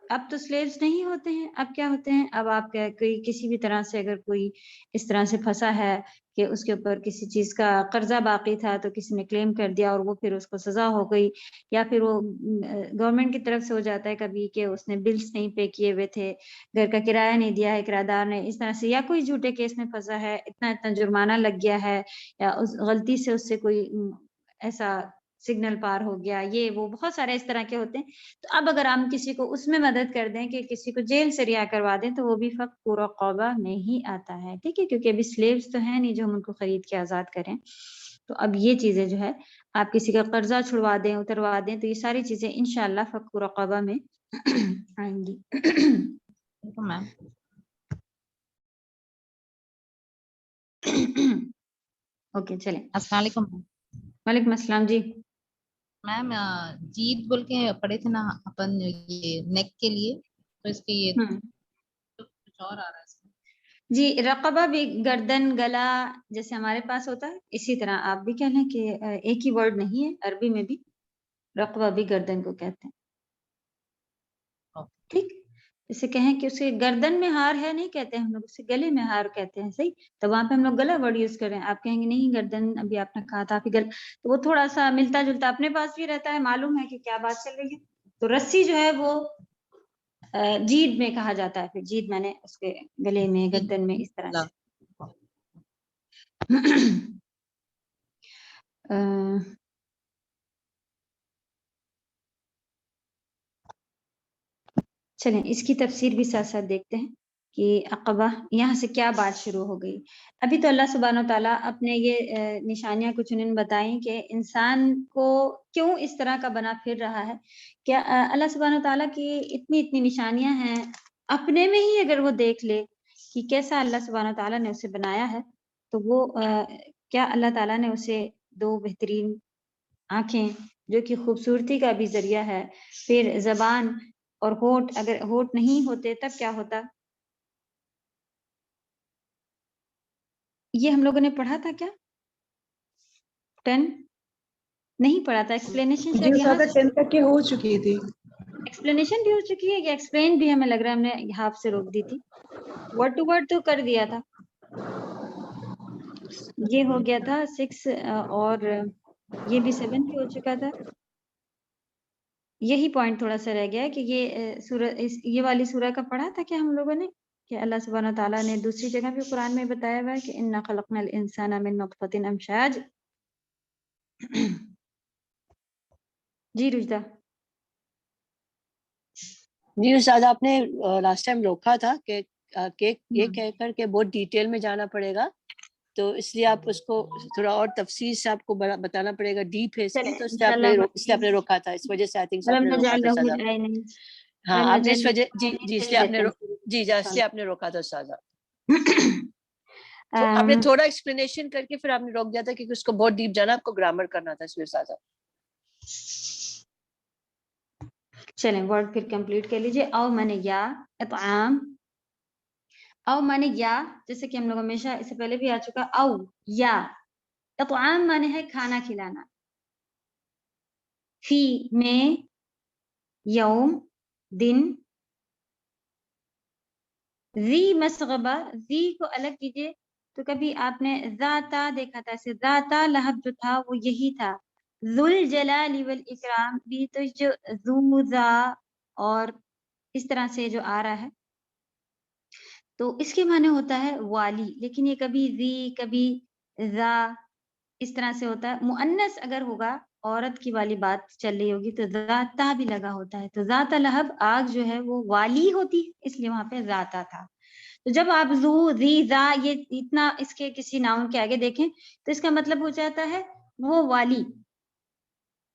[SPEAKER 1] اب تو سلیوز نہیں ہوتے ہیں، اب کیا ہوتے ہیں، اب آپ کوئی کسی بھی طرح سے اگر کوئی اس طرح سے پھنسا ہے کہ اس کے اوپر کسی چیز کا قرضہ باقی تھا تو کسی نے کلیم کر دیا اور وہ پھر اس کو سزا ہو گئی، یا پھر وہ گورنمنٹ کی طرف سے ہو جاتا ہے کبھی کہ اس نے بلز نہیں پے کیے ہوئے تھے، گھر کا کرایہ نہیں دیا ہے کرایہ دار نے، اس طرح سے، یا کوئی جھوٹے کیس میں پھنسا ہے، اتنا جرمانہ لگ گیا ہے، یا اس غلطی سے اس سے کوئی ایسا سگنل پار ہو گیا، یہ وہ بہت سارے اس طرح کے ہوتے ہیں. تو اب اگر ہم کسی کو اس میں مدد کر دیں کہ کسی کو جیل سے رہا کروا دیں تو وہ بھی فک رقبہ میں ہی آتا ہے. ٹھیک ہے، کیونکہ ابھی سلیوز تو ہیں نہیں جو ہم ان کو خرید کے آزاد کریں. تو اب یہ چیزیں جو ہے آپ کسی کا قرضہ چھڑوا دیں، اتروا دیں، تو یہ ساری چیزیں انشاءاللہ فک رقبہ میں آئیں گی.
[SPEAKER 4] میم
[SPEAKER 1] اوکے چلیں.
[SPEAKER 4] السلام علیکم.
[SPEAKER 1] وعلیکم السلام. جی
[SPEAKER 4] میم جیت بول کے پڑھے تھے نا اپن یہ نیک کے لیے، تو اس کے یہ کچھ اور آ رہا ہے اس میں.
[SPEAKER 1] جی رقبہ بھی گردن گلا جیسے ہمارے پاس ہوتا ہے اسی طرح آپ بھی کہہ لیں کہ ایک ہی ورڈ نہیں ہے، عربی میں بھی رقبہ بھی گردن کو کہتے ہیں. ٹھیک، جیسے کہیں کہ اسے گردن میں ہار ہے نہیں کہتے ہیں ہم لوگ، اسے گلے میں ہار کہتے ہیں. صحیح، تو وہاں پہ ہم لوگ گلا ورڈ یوز کر رہے ہیں. آپ کہیں گے نہیں گردن ابھی آپ نے کہا تھا آپ گل، تو وہ تھوڑا سا ملتا جلتا اپنے پاس بھی رہتا ہے، معلوم ہے کہ کیا بات چل رہی ہے. تو رسی جو ہے وہ جید میں کہا جاتا ہے، پھر جید میں نے اس کے گلے میں گردن میں اس طرح سے. چلیں اس کی تفسیر بھی ساتھ ساتھ دیکھتے ہیں کہ عقبہ یہاں سے کیا بات شروع ہو گئی. ابھی تو اللہ سبحانہ و تعالیٰ اپنے یہ نشانیاں کچھ انہوں نے بتائیں کہ انسان کو کیوں اس طرح کا بنا پھر رہا ہے. کیا اللہ سبحانہ و تعالیٰ کی اتنی نشانیاں ہیں، اپنے میں ہی اگر وہ دیکھ لے کہ کیسا اللہ سبحانہ و تعالیٰ نے اسے بنایا ہے، تو وہ کیا اللہ تعالیٰ نے اسے دو بہترین آنکھیں جو کہ خوبصورتی کا بھی ذریعہ ہے، پھر زبان اور ہونٹ، اگر ہونٹ نہیں ہوتے تب کیا ہوتا. یہ ہم لوگوں نے پڑھا تھا کیا 10 نہیں پڑھا تھا. ایکسپلینیشن شاید یہاں
[SPEAKER 5] 10 تک کے ہو چکی تھی.
[SPEAKER 1] ایکسپلینیشن بھی ہو چکی ہے یا ایکسپلین بھی ہمیں لگ رہا ہے ہم نے ہاف سے روک دی تھی. ورڈ ٹو ورڈ تو کر دیا تھا. یہ ہو گیا تھا 6 اور یہ بھی 7 بھی ہو چکا تھا. یہی پوائنٹ تھوڑا سا رہ گیا کہ یہ سورہ یہ والی سورہ کا پڑھا تھا کہ ہم لوگوں نے کہ اللہ سبحانہ تعالیٰ نے دوسری جگہ بھی قرآن میں بتایا ہوا ہے کہ انا خلقنا الانسان من نطفۃ امشاج. جی رجدہ.
[SPEAKER 3] جی استاد آپ نے لاسٹ ٹائم روکا تھا کہ یہ کہہ کر کے بہت ڈیٹیل میں جانا پڑے گا، تو اس لیے آپ اس کو تھوڑا اور تفصیل سے آپ کو بتانا پڑے گا، ڈیپ ہے اس کی، تو اس لیے آپ نے روکا تھا. اس وجہ سے آئی تھنک آپ نے روکا تھا استاد. ہاں آپ نے اس وجہ جی اس لیے آپ نے اس لیے آپ نے روکا تھا استاد. آپ نے تھوڑا ایکسپلینیشن کر کے پھر آپ نے روک دیا تھا کیونکہ اس کو بہت ڈیپ جانا، آپ کو گرامر کرنا تھا اس لیے استاد.
[SPEAKER 1] چلیں ورڈ پھر کمپلیٹ کر لیجئے. او مانے یا، اطعام. او مانے یا، جیسے کہ ہم لوگ ہمیشہ اس سے پہلے بھی آ چکا. او یا، اطعام مانے ہے کھانا کھلانا. فی میں، یوم دن. ذی مسغبہ، ذی کو الگ کیجئے تو کبھی آپ نے ذاتا دیکھا تھا، ایسے ذاتا لہب جو تھا وہ یہی تھا. ذل جلال والاکرام بھی تو جو ذو ذا اور اس طرح سے جو آ رہا ہے تو اس کے معنی ہوتا ہے والی، لیکن یہ کبھی ذی کبھی ذا اس طرح سے ہوتا ہے. مؤنث اگر ہوگا عورت کی والی بات چل رہی ہوگی تو ذاتا بھی لگا ہوتا ہے. تو ذات لہب آگ جو ہے وہ والی ہوتی ہے، اس لیے وہاں پہ ذاتا تھا. تو جب آپ ذو ذی ذا یہ اتنا اس کے کسی ناؤن کے آگے دیکھیں تو اس کا مطلب ہو جاتا ہے وہ والی.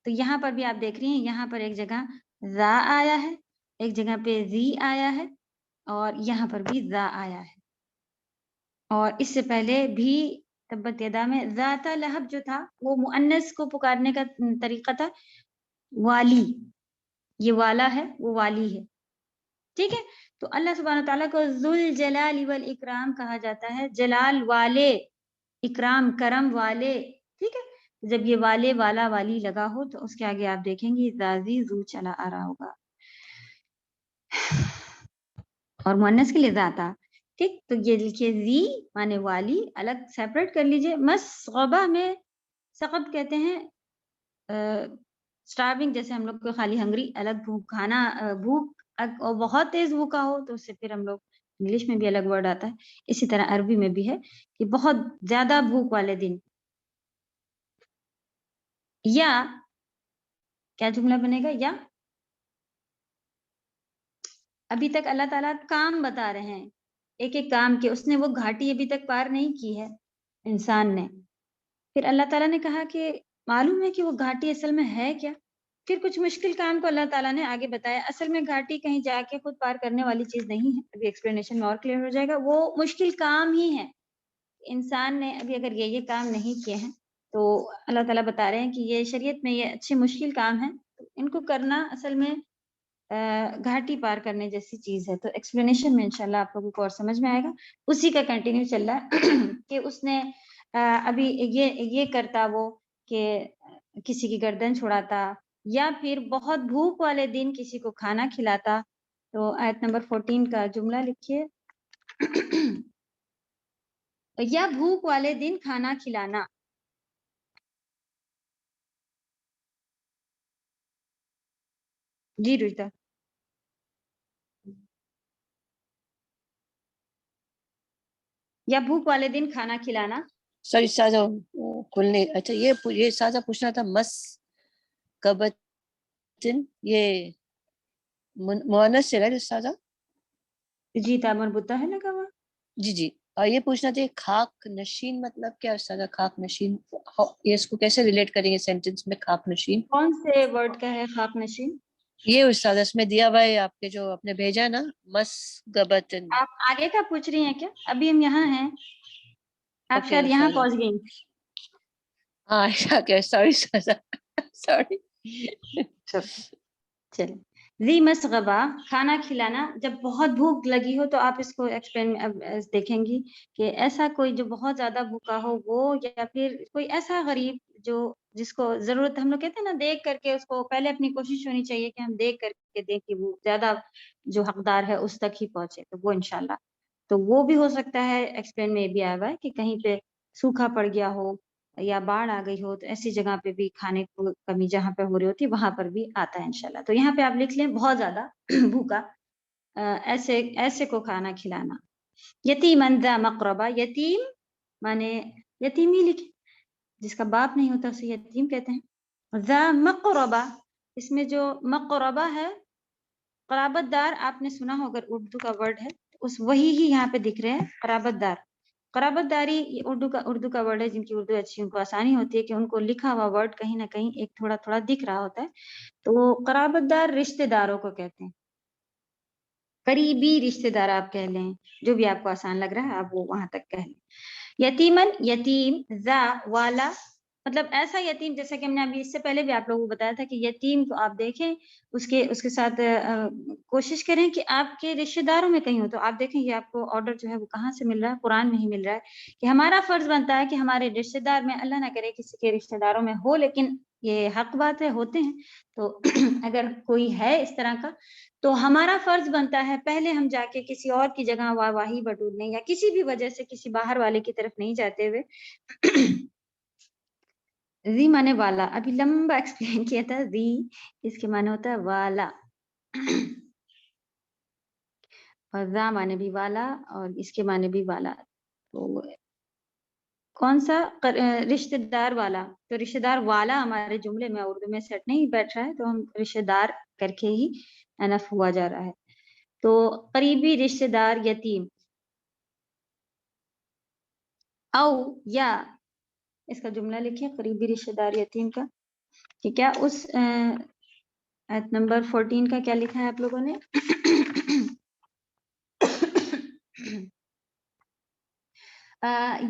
[SPEAKER 1] تو یہاں پر بھی آپ دیکھ رہی ہیں، یہاں پر ایک جگہ ذا آیا ہے، ایک جگہ پہ ذی آیا ہے، اور یہاں پر بھی ذا آیا ہے. اور اس سے پہلے بھی تبت یدا میں ذات لہب جو تھا وہ مؤنث کو پکارنے کا طریقہ تھا والی. یہ والا ہے، وہ والی ہے. ٹھیک ہے، تو اللہ سبحانہ تعالیٰ کو ذل جلال والاکرام کہا جاتا ہے، جلال والے، اکرام کرم والے. ٹھیک ہے، جب یہ والے والا والی لگا ہو تو اس کے آگے آپ دیکھیں گے ذی ذو چلا آ رہا ہوگا اور مؤنث کے لیے ذاتا. ٹھیک، تو یہ لکھیے ذی مانے والی، الگ سیپریٹ کر لیجئے. مسغبہ میں سقب کہتے ہیں سٹارونگ، جیسے ہم لوگ کو خالی ہنگری، الگ بھوک کھانا، بھوک اور بہت تیز بھوکا ہو تو اس سے پھر ہم لوگ انگلش میں بھی الگ ورڈ آتا ہے، اسی طرح عربی میں بھی ہے کہ بہت زیادہ بھوک والے دن. یا کیا جملہ بنے گا؟ یا ابھی تک اللہ تعالیٰ کام بتا رہے ہیں، ایک ایک کام کے. اس نے وہ گھاٹی ابھی تک پار نہیں کی ہے انسان نے. پھر اللہ تعالیٰ نے کہا کہ معلوم ہے کہ وہ گھاٹی اصل میں ہے کیا. پھر کچھ مشکل کام کو اللہ تعالیٰ نے آگے بتایا. اصل میں گھاٹی کہیں جا کے خود پار کرنے والی چیز نہیں ہے، ابھی ایکسپلینیشن میں اور کلیئر ہو جائے گا. وہ مشکل کام ہی ہے. انسان نے ابھی اگر یہ کام نہیں کیے ہیں تو اللہ تعالیٰ بتا رہے ہیں کہ یہ شریعت میں یہ اچھے مشکل کام ہیں، ان کو کرنا اصل میں گھاٹی پار کرنے جیسی چیز ہے. تو ایکسپلینیشن میں انشاءاللہ آپ لوگوں کو اور سمجھ میں آئے گا. اسی کا کنٹینیو چل رہا ہے کہ اس نے ابھی یہ کرتا وہ کہ کسی کی گردن چھڑاتا یا پھر بہت بھوک والے دن کسی کو کھانا کھلاتا. تو آیت نمبر 14 کا جملہ لکھیے. یا بھوک والے دن کھانا کھلانا. جی رویتا. یا بھوک والے دن کھانا کھلانا.
[SPEAKER 3] سوری سازا کھلنے. اچھا یہ سازا پوچھنا تھا مس کبتن یہ مؤنث سے ہے سازا.
[SPEAKER 1] جی تامر بتا ہے لگا ہوا.
[SPEAKER 3] جی اور یہ پوچھنا تھا خاک نشین مطلب کیا سازا؟ خاک نشین یہ اس کو کیسے ریلیٹ کریں گے سینٹینس میں؟ خاک نشین
[SPEAKER 1] کون سے ورڈ کا ہے خاک نشین؟
[SPEAKER 3] یہ استاد اس میں دیا ہوا ہے آپ کے جو آپ نے بھیجا نا مس گبتن.
[SPEAKER 1] آپ آگے کا پوچھ رہی ہیں کیا؟ ابھی ہم یہاں ہیں. آپ شاید یہاں پہنچ گئی.
[SPEAKER 3] ہاں سوری سازا سوری.
[SPEAKER 1] چلیں. ذی مسغبہ کھانا کھلانا. جب بہت بھوک لگی ہو تو آپ اس کو دیکھیں گی کہ ایسا کوئی جو بہت زیادہ بھوکا ہو وہ، یا پھر کوئی ایسا غریب جو جس کو ضرورت، ہم لوگ کہتے ہیں نا دیکھ کر کے اس کو پہلے اپنی کوشش ہونی چاہیے کہ ہم دیکھ کر کے دیں کہ وہ زیادہ جو حقدار ہے اس تک ہی پہنچے. تو وہ انشاءاللہ تو وہ بھی ہو سکتا ہے. ایکسپلین میں یہ بھی آیا ہوا ہے کہ کہیں پہ سوکھا پڑ گیا ہو یا باڑھ آ گئی ہو تو ایسی جگہ پہ بھی کھانے کو کمی جہاں پہ ہو رہی ہوتی وہاں پر بھی آتا ہے انشاءاللہ. تو یہاں پہ آپ لکھ لیں بہت زیادہ بھوکا، ایسے کو کھانا کھلانا. یتیمن ذا مقربہ. یتیم مانے یتیم ہی لکھیں، جس کا باپ نہیں ہوتا اسے یتیم کہتے ہیں. ذا مقربہ، اس میں جو مقربہ ہے قرابت دار، آپ نے سنا ہو اگر اردو کا ورڈ ہے اس وہی ہی یہاں پہ دکھ رہے ہیں. قرابت دار، قرابت داری یہ اردو کا ورڈ ہے. جن کی اردو اچھی ان کو آسانی ہوتی ہے کہ ان کو لکھا ہوا ورڈ کہیں نہ کہیں ایک تھوڑا تھوڑا دکھ رہا ہوتا ہے. تو قرابت دار رشتہ داروں کو کہتے ہیں. قریبی رشتہ دار آپ کہہ لیں، جو بھی آپ کو آسان لگ رہا ہے آپ وہ وہاں تک کہہ لیں. یتیمن یتیم، ذا والا مطلب ایسا یتیم، جیسا کہ ہم نے ابھی اس سے پہلے بھی آپ لوگوں کو بتایا تھا کہ یتیم کو آپ دیکھیں اس کے ساتھ کوشش کریں کہ آپ کے رشتہ داروں میں کہیں ہو. تو آپ دیکھیں یہ آپ کو آرڈر جو ہے وہ کہاں سے مل رہا ہے؟ قرآن میں ہی مل رہا ہے کہ ہمارا فرض بنتا ہے کہ ہمارے رشتہ دار میں، اللہ نہ کرے کسی کے رشتہ داروں میں ہو، لیکن یہ حق بات ہے ہوتے ہیں. تو اگر کوئی ہے اس طرح کا تو ہمارا فرض بنتا ہے پہلے ہم جا کے کسی اور کی جگہ واہی بٹورنے یا کسی بھی وجہ سے کسی باہر والے کی طرف نہیں جاتے ہوئے. ذی مانے والا، ابھی لمبا ایکسپلین کیا تھا. ذی اس کے معنی ہوتا ہے والا، اور ذا مانے بھی والا اور اس کے معنی بھی والا. تو کون سا؟ رشتہ دار والا. تو رشتہ دار والا ہمارے جملے میں اردو میں سیٹ نہیں بیٹھ رہا ہے تو ہم رشتہ دار کر کے ہی انف ہوا جا رہا ہے. تو قریبی رشتہ دار یتیم. او یا اس کا جملہ لکھیں قریبی رشتہ دار یتیم کا کہ کیا اس آیت نمبر 14 کا کیا لکھا ہے آپ لوگوں نے؟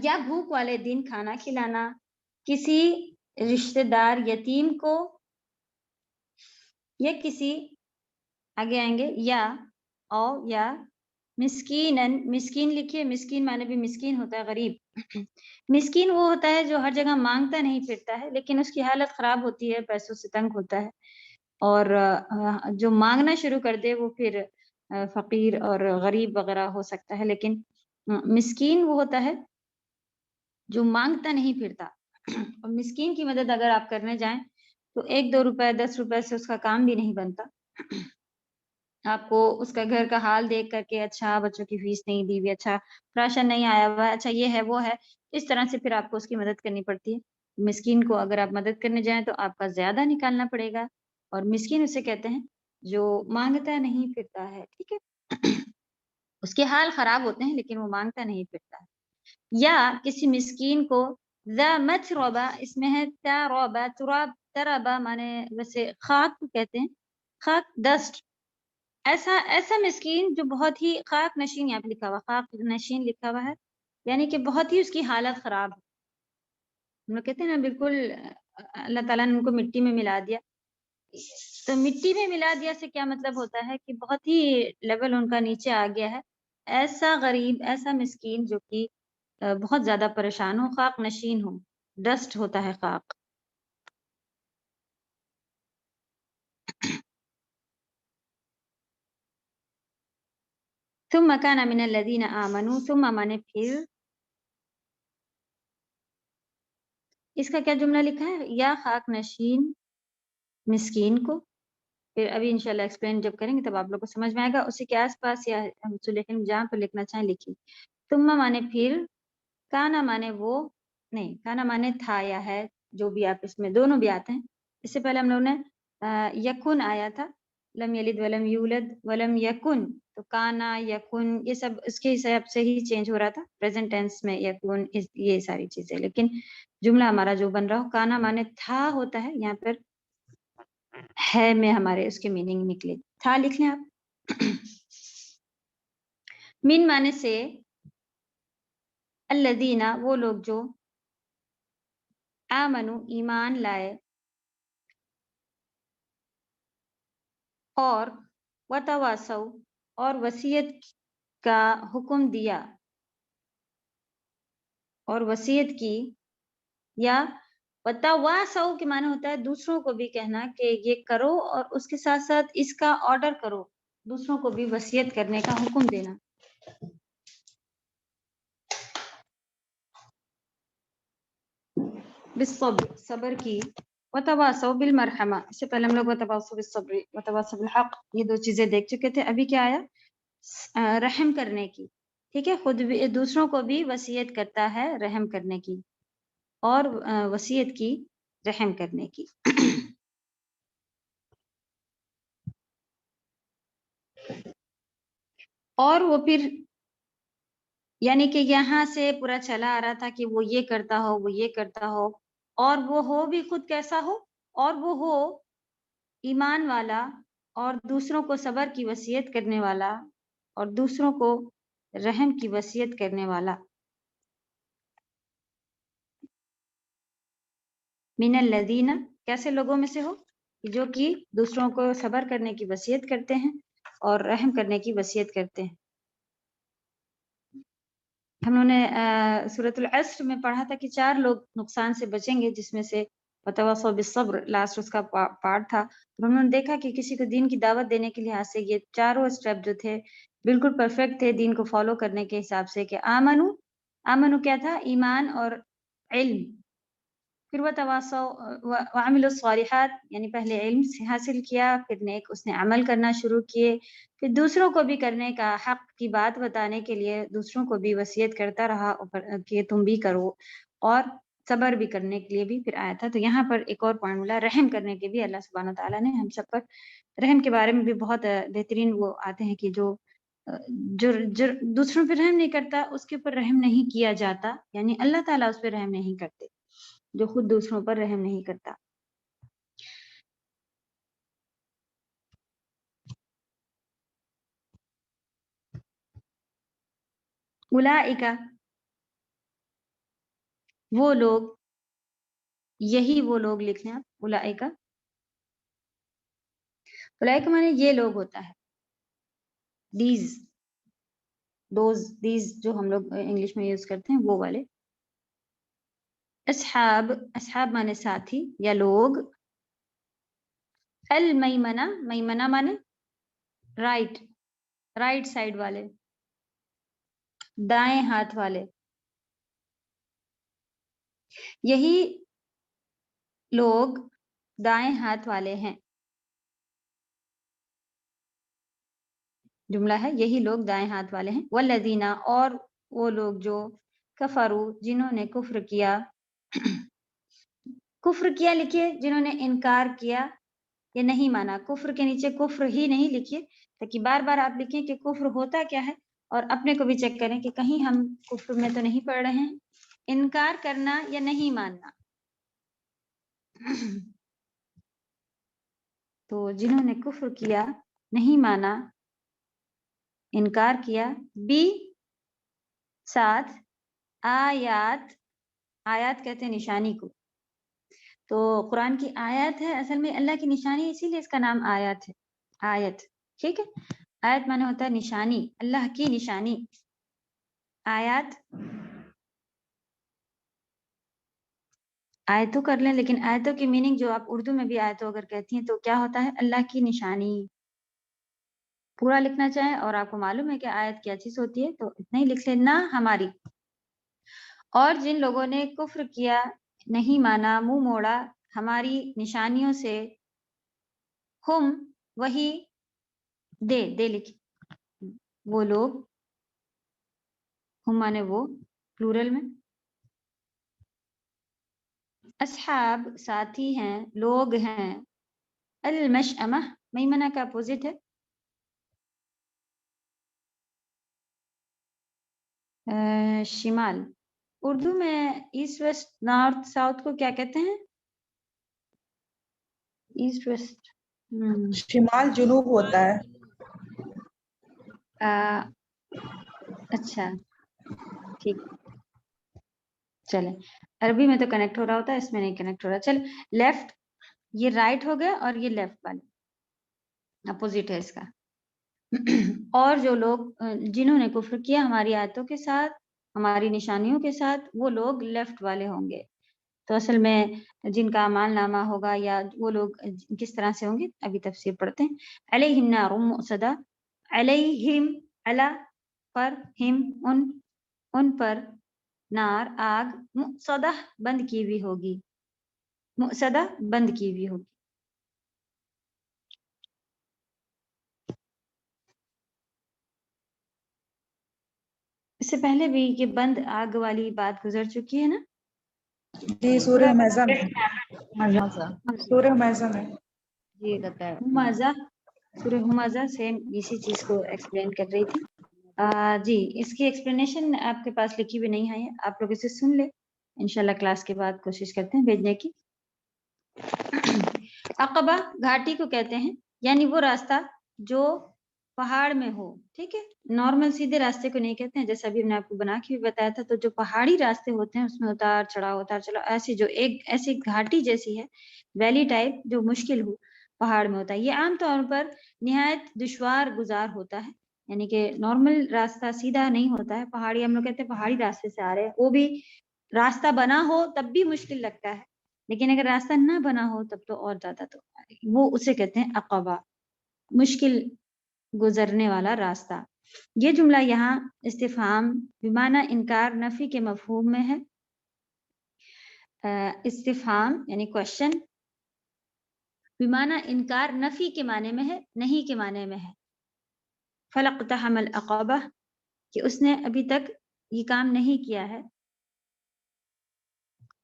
[SPEAKER 1] یا بھوک والے دن کھانا کھلانا کسی رشتہ دار یتیم کو، یا کسی آگے آئیں گے یا مسکینن. مسکین لکھیے. مسکین معنی بھی مسکین ہوتا ہے غریب. مسکین وہ ہوتا ہے جو ہر جگہ مانگتا نہیں پھرتا ہے لیکن اس کی حالت خراب ہوتی ہے، پیسوں سے تنگ ہوتا ہے، اور جو مانگنا شروع کر دے وہ پھر فقیر اور غریب وغیرہ ہو سکتا ہے. لیکن مسکین وہ ہوتا ہے جو مانگتا نہیں پھرتا. اور مسکین کی مدد اگر آپ کرنے جائیں تو 1-2 روپے 10 روپے سے اس کا کام بھی نہیں بنتا. آپ کو اس کا گھر کا حال دیکھ کر کے اچھا بچوں کی فیس نہیں دی ہوئی، اچھا راشن نہیں آیا ہوا، اچھا یہ ہے وہ ہے، اس طرح سے پھر آپ کو اس کی مدد کرنی پڑتی ہے. مسکین کو اگر آپ مدد کرنے جائیں تو آپ کا زیادہ نکالنا پڑے گا. اور مسکین اسے کہتے ہیں جو مانگتا نہیں پھرتا ہے. ٹھیک ہے، اس کے حال خراب ہوتے ہیں لیکن وہ مانگتا نہیں پھرتا ہے. یا کسی مسکین کو ذا متربہ، اس میں ہے تربہ. تربہ مانے ویسے خاک کو کہتے ہیں، خاک ڈسٹ. ایسا مسکین جو بہت ہی خاک نشین، یہاں پہ لکھا ہوا خاک نشین لکھا ہوا ہے، یعنی کہ بہت ہی اس کی حالت خراب ہے. ہم لوگ کہتے ہیں نا بالکل اللہ تعالیٰ نے ان کو مٹی میں ملا دیا تو مٹی میں ملا دیا سے کیا مطلب ہوتا ہے کہ بہت ہی لیول ان کا نیچے آ گیا ہے، ایسا غریب، ایسا مسکین جو کہ بہت زیادہ پریشان ہو، خاک نشین ہو، ڈسٹ ہوتا ہے خاک. ثم كان من الذين آمنوا، ثم مانے پھر، اس کا کیا جملہ لکھا ہے؟ یا خاک نشین مسکین کو. پھر ابھی انشاءاللہ ایکسپلین جب کریں گے تب آپ لوگ کو سمجھ میں آئے گا. اسی کے آس پاس یا لیکن جہاں پر لکھنا چاہیں لکھیے. ثم مانے پھر، کانا مانے وہ، نہیں کانا مانے تھا یا ہے، جو بھی آپ اس میں دونوں بھی آتے ہیں. اس سے پہلے ہم لوگ نے یکن آیا تھا، لم یلد ولم یولد ولم یکن، تو کانا یکن یہ سب اس کے حساب سے ہی چینج ہو رہا تھا، پریزنٹ ٹینس میں یکن یہ ساری چیزیں. لیکن جملہ ہمارا جو بن رہا ہو کانا مانے تھا ہوتا ہے، یہاں پر ہے میں ہمارے اس کے میننگ نکلے. تھا لکھ لیں آپ. من مانے سے، الذین وہ لوگ جو، آمنو ایمان لائے، اور وتواصو اور وصیت کا حکم دیا اور وصیت کی، یا وتواصو کے معنی ہوتا ہے دوسروں کو بھی کہنا کہ یہ کرو اور اس کے ساتھ ساتھ اس کا آرڈر کرو، دوسروں کو بھی وصیت کرنے کا حکم دینا. بالصبر صبر کی، وتواصوا بالمرحمہ، اس سے پہلے ہم لوگ وتواصوا بالصبر وتواصوا بالحق یہ دو چیزیں دیکھ چکے تھے. ابھی کیا آیا؟ رحم کرنے کی. ٹھیک ہے، خود بھی دوسروں کو بھی وصیت کرتا ہے رحم کرنے کی، اور وصیت کی رحم کرنے کی. اور وہ پھر یعنی کہ یہاں سے پورا چلا آ رہا تھا کہ وہ یہ کرتا ہو، وہ یہ کرتا ہو، اور وہ ہو بھی خود کیسا ہو، اور وہ ہو ایمان والا، اور دوسروں کو صبر کی وصیت کرنے والا، اور دوسروں کو رحم کی وصیت کرنے والا. من الذین کیسے لوگوں میں سے ہو، جو کہ دوسروں کو صبر کرنے کی وصیت کرتے ہیں اور رحم کرنے کی وصیت کرتے ہیں. ہم لوگوں نے سورۃ العصر میں پڑھا تھا کہ 4 لوگ نقصان سے بچیں گے، جس میں سے وتواصوا بالصبر لاسٹ اس کا پارٹ تھا. تو ہم نے دیکھا کہ کسی کو دین کی دعوت دینے کے لحاظ سے یہ چاروں اسٹیپ جو تھے بالکل پرفیکٹ تھے دین کو فالو کرنے کے حساب سے. کہ آمنو کیا تھا؟ ایمان اور علم. پھر وتواصوا وعملوا الصالحات، یعنی پہلے علم حاصل کیا، پھر نیک اس نے عمل کرنا شروع کیے، پھر دوسروں کو بھی کرنے کا حق کی بات بتانے کے لیے دوسروں کو بھی وصیت کرتا رہا کہ تم بھی کرو، اور صبر بھی کرنے کے لیے بھی پھر آیا تھا. تو یہاں پر ایک اور پوائنٹ ملا، رحم کرنے کے بھی اللہ سبحانہ تعالیٰ نے ہم سب پر رحم کے بارے میں بھی بہت بہترین وہ آتے ہیں کہ جو دوسروں پہ رحم نہیں کرتا اس کے اوپر رحم نہیں کیا جاتا، یعنی اللہ تعالیٰ اس پہ رحم نہیں کرتے جو خود دوسروں پر رحم نہیں کرتا. اولئک وہ لوگ، یہی وہ لوگ لکھنا. اولئک مانے یہ لوگ ہوتا ہے، دیز جو ہم لوگ انگلش میں یوز کرتے ہیں وہ والے. اصحاب مانے ساتھی یا لوگ. میمنہ مانے رائٹ سائڈ والے، دائیں ہاتھ والے. یہی لوگ دائیں ہاتھ والے ہیں. جملہ ہے یہی لوگ دائیں ہاتھ والے ہیں. والذین اور وہ لوگ جو کفروا جنہوں نے کفر کیا لکھیے جنہوں نے انکار کیا یا نہیں مانا. کفر کے نیچے کفر ہی نہیں لکھیے تاکہ بار بار آپ لکھیں کہ کفر ہوتا کیا ہے، اور اپنے کو بھی چیک کریں کہ کہیں ہم کفر میں تو نہیں پڑھ رہے ہیں. انکار کرنا یا نہیں ماننا. تو جنہوں نے کفر کیا، نہیں مانا، انکار کیا، بھی ساتھ آیات کہتے ہیں نشانی کو. تو قرآن کی آیت ہے، اصل میں اللہ کی نشانی، اسی لیے اس کا نام آیت ہے، آیت، ٹھیک ہے. آیت معنی ہوتا ہے نشانی، اللہ کی نشانی. آیات آیتوں کر لیں، لیکن آیتوں کی میننگ جو آپ اردو میں بھی آیتوں اگر کہتی ہیں تو کیا ہوتا ہے؟ اللہ کی نشانی. پورا لکھنا چاہیں اور آپ کو معلوم ہے کہ آیت کیا چیز ہوتی ہے تو اتنا ہی لکھ لیں، نہ ہماری. اور جن لوگوں نے کفر کیا، نہیں مانا، منہ موڑا ہماری نشانیوں سے، ہم وہی دے لکھی، وہ لوگ، ہم مانے وہ پلورل میں، اصحاب ساتھی ہیں، لوگ ہیں، المشأمہ میمنہ کا اپوزٹ ہے شمال. اردو میں ایسٹ ویسٹ نارتھ ساؤتھ کو کیا کہتے ہیں؟ ایسٹ ویسٹ
[SPEAKER 5] شمال جنوب ہوتا ہے.
[SPEAKER 1] اچھا ٹھیک، چلیں عربی میں تو کنیکٹ ہو رہا ہوتا ہے، اس میں نہیں کنیکٹ ہو رہا. چل لیفٹ، یہ رائٹ ہو گیا اور یہ لیفٹ والے اپوزٹ ہے اس کا. اور جو لوگ جنہوں نے کفر کیا ہماری آیتوں کے ساتھ، ہماری نشانیوں کے ساتھ، وہ لوگ لیفٹ والے ہوں گے. تو اصل میں جن کا اعمال نامہ ہوگا یا وہ لوگ کس طرح سے ہوں گے ابھی تفسیر پڑھتے ہیں. علیہم نار مؤصدہ، علیہم علی پر، ہم ان پر، نار آگ، مؤصدہ بند کی ہوئی ہوگی، مؤصدہ بند کی ہوئی ہوگی. اس سے پہلے بھی یہ بند آگ والی بات گزر چکی ہے نا.
[SPEAKER 5] جی سورہ ہمیزہ میں،
[SPEAKER 4] مزہ
[SPEAKER 5] سورہ ہمیزہ میں.
[SPEAKER 4] جی کہتا ہے
[SPEAKER 1] ہمازہ، سورہ ہمازہ سیم اسی چیز کو ایکسپلین کر رہی تھی. جی اس کی ایکسپلینیشن آپ کے پاس لکھی ہوئی نہیں ہے، آپ لوگ اسے سن لیں، انشاءاللہ کلاس کے بعد کوشش کرتے ہیں بھیجنے کی. عقبہ گھاٹی کو کہتے ہیں، یعنی وہ راستہ جو پہاڑ میں ہو. ٹھیک ہے، نارمل سیدھے راستے کو نہیں کہتے ہیں، جیسا ابھی میں آپ کو بنا کے بھی بتایا تھا. تو جو پہاڑی راستے ہوتے ہیں اس میں اتار چڑھاؤ، ایسی جو ایک ایسی گھاٹی جیسی ہے، ویلی ٹائپ، جو مشکل ہو پہاڑ میں ہوتا ہے. یہ عام طور پر نہایت دشوار گزار ہوتا ہے، یعنی کہ نارمل راستہ سیدھا نہیں ہوتا ہے. پہاڑی ہم لوگ کہتے ہیں پہاڑی راستے سے آ رہے ہیں، وہ بھی راستہ بنا ہو تب بھی مشکل لگتا ہے، لیکن اگر راستہ نہ بنا ہو تب تو اور زیادہ. تو وہ اسے کہتے ہیں عقبہ، مشکل گزرنے والا راستہ. یہ جملہ یہاں استفہام بمعنی انکار نفی کے مفہوم میں ہے. استفہام یعنی کوشچن، بمعنی انکار نفی کے معنی میں ہے، نہیں کے معنی میں ہے. فلقتحم العقبہ، کہ اس نے ابھی تک یہ کام نہیں کیا ہے،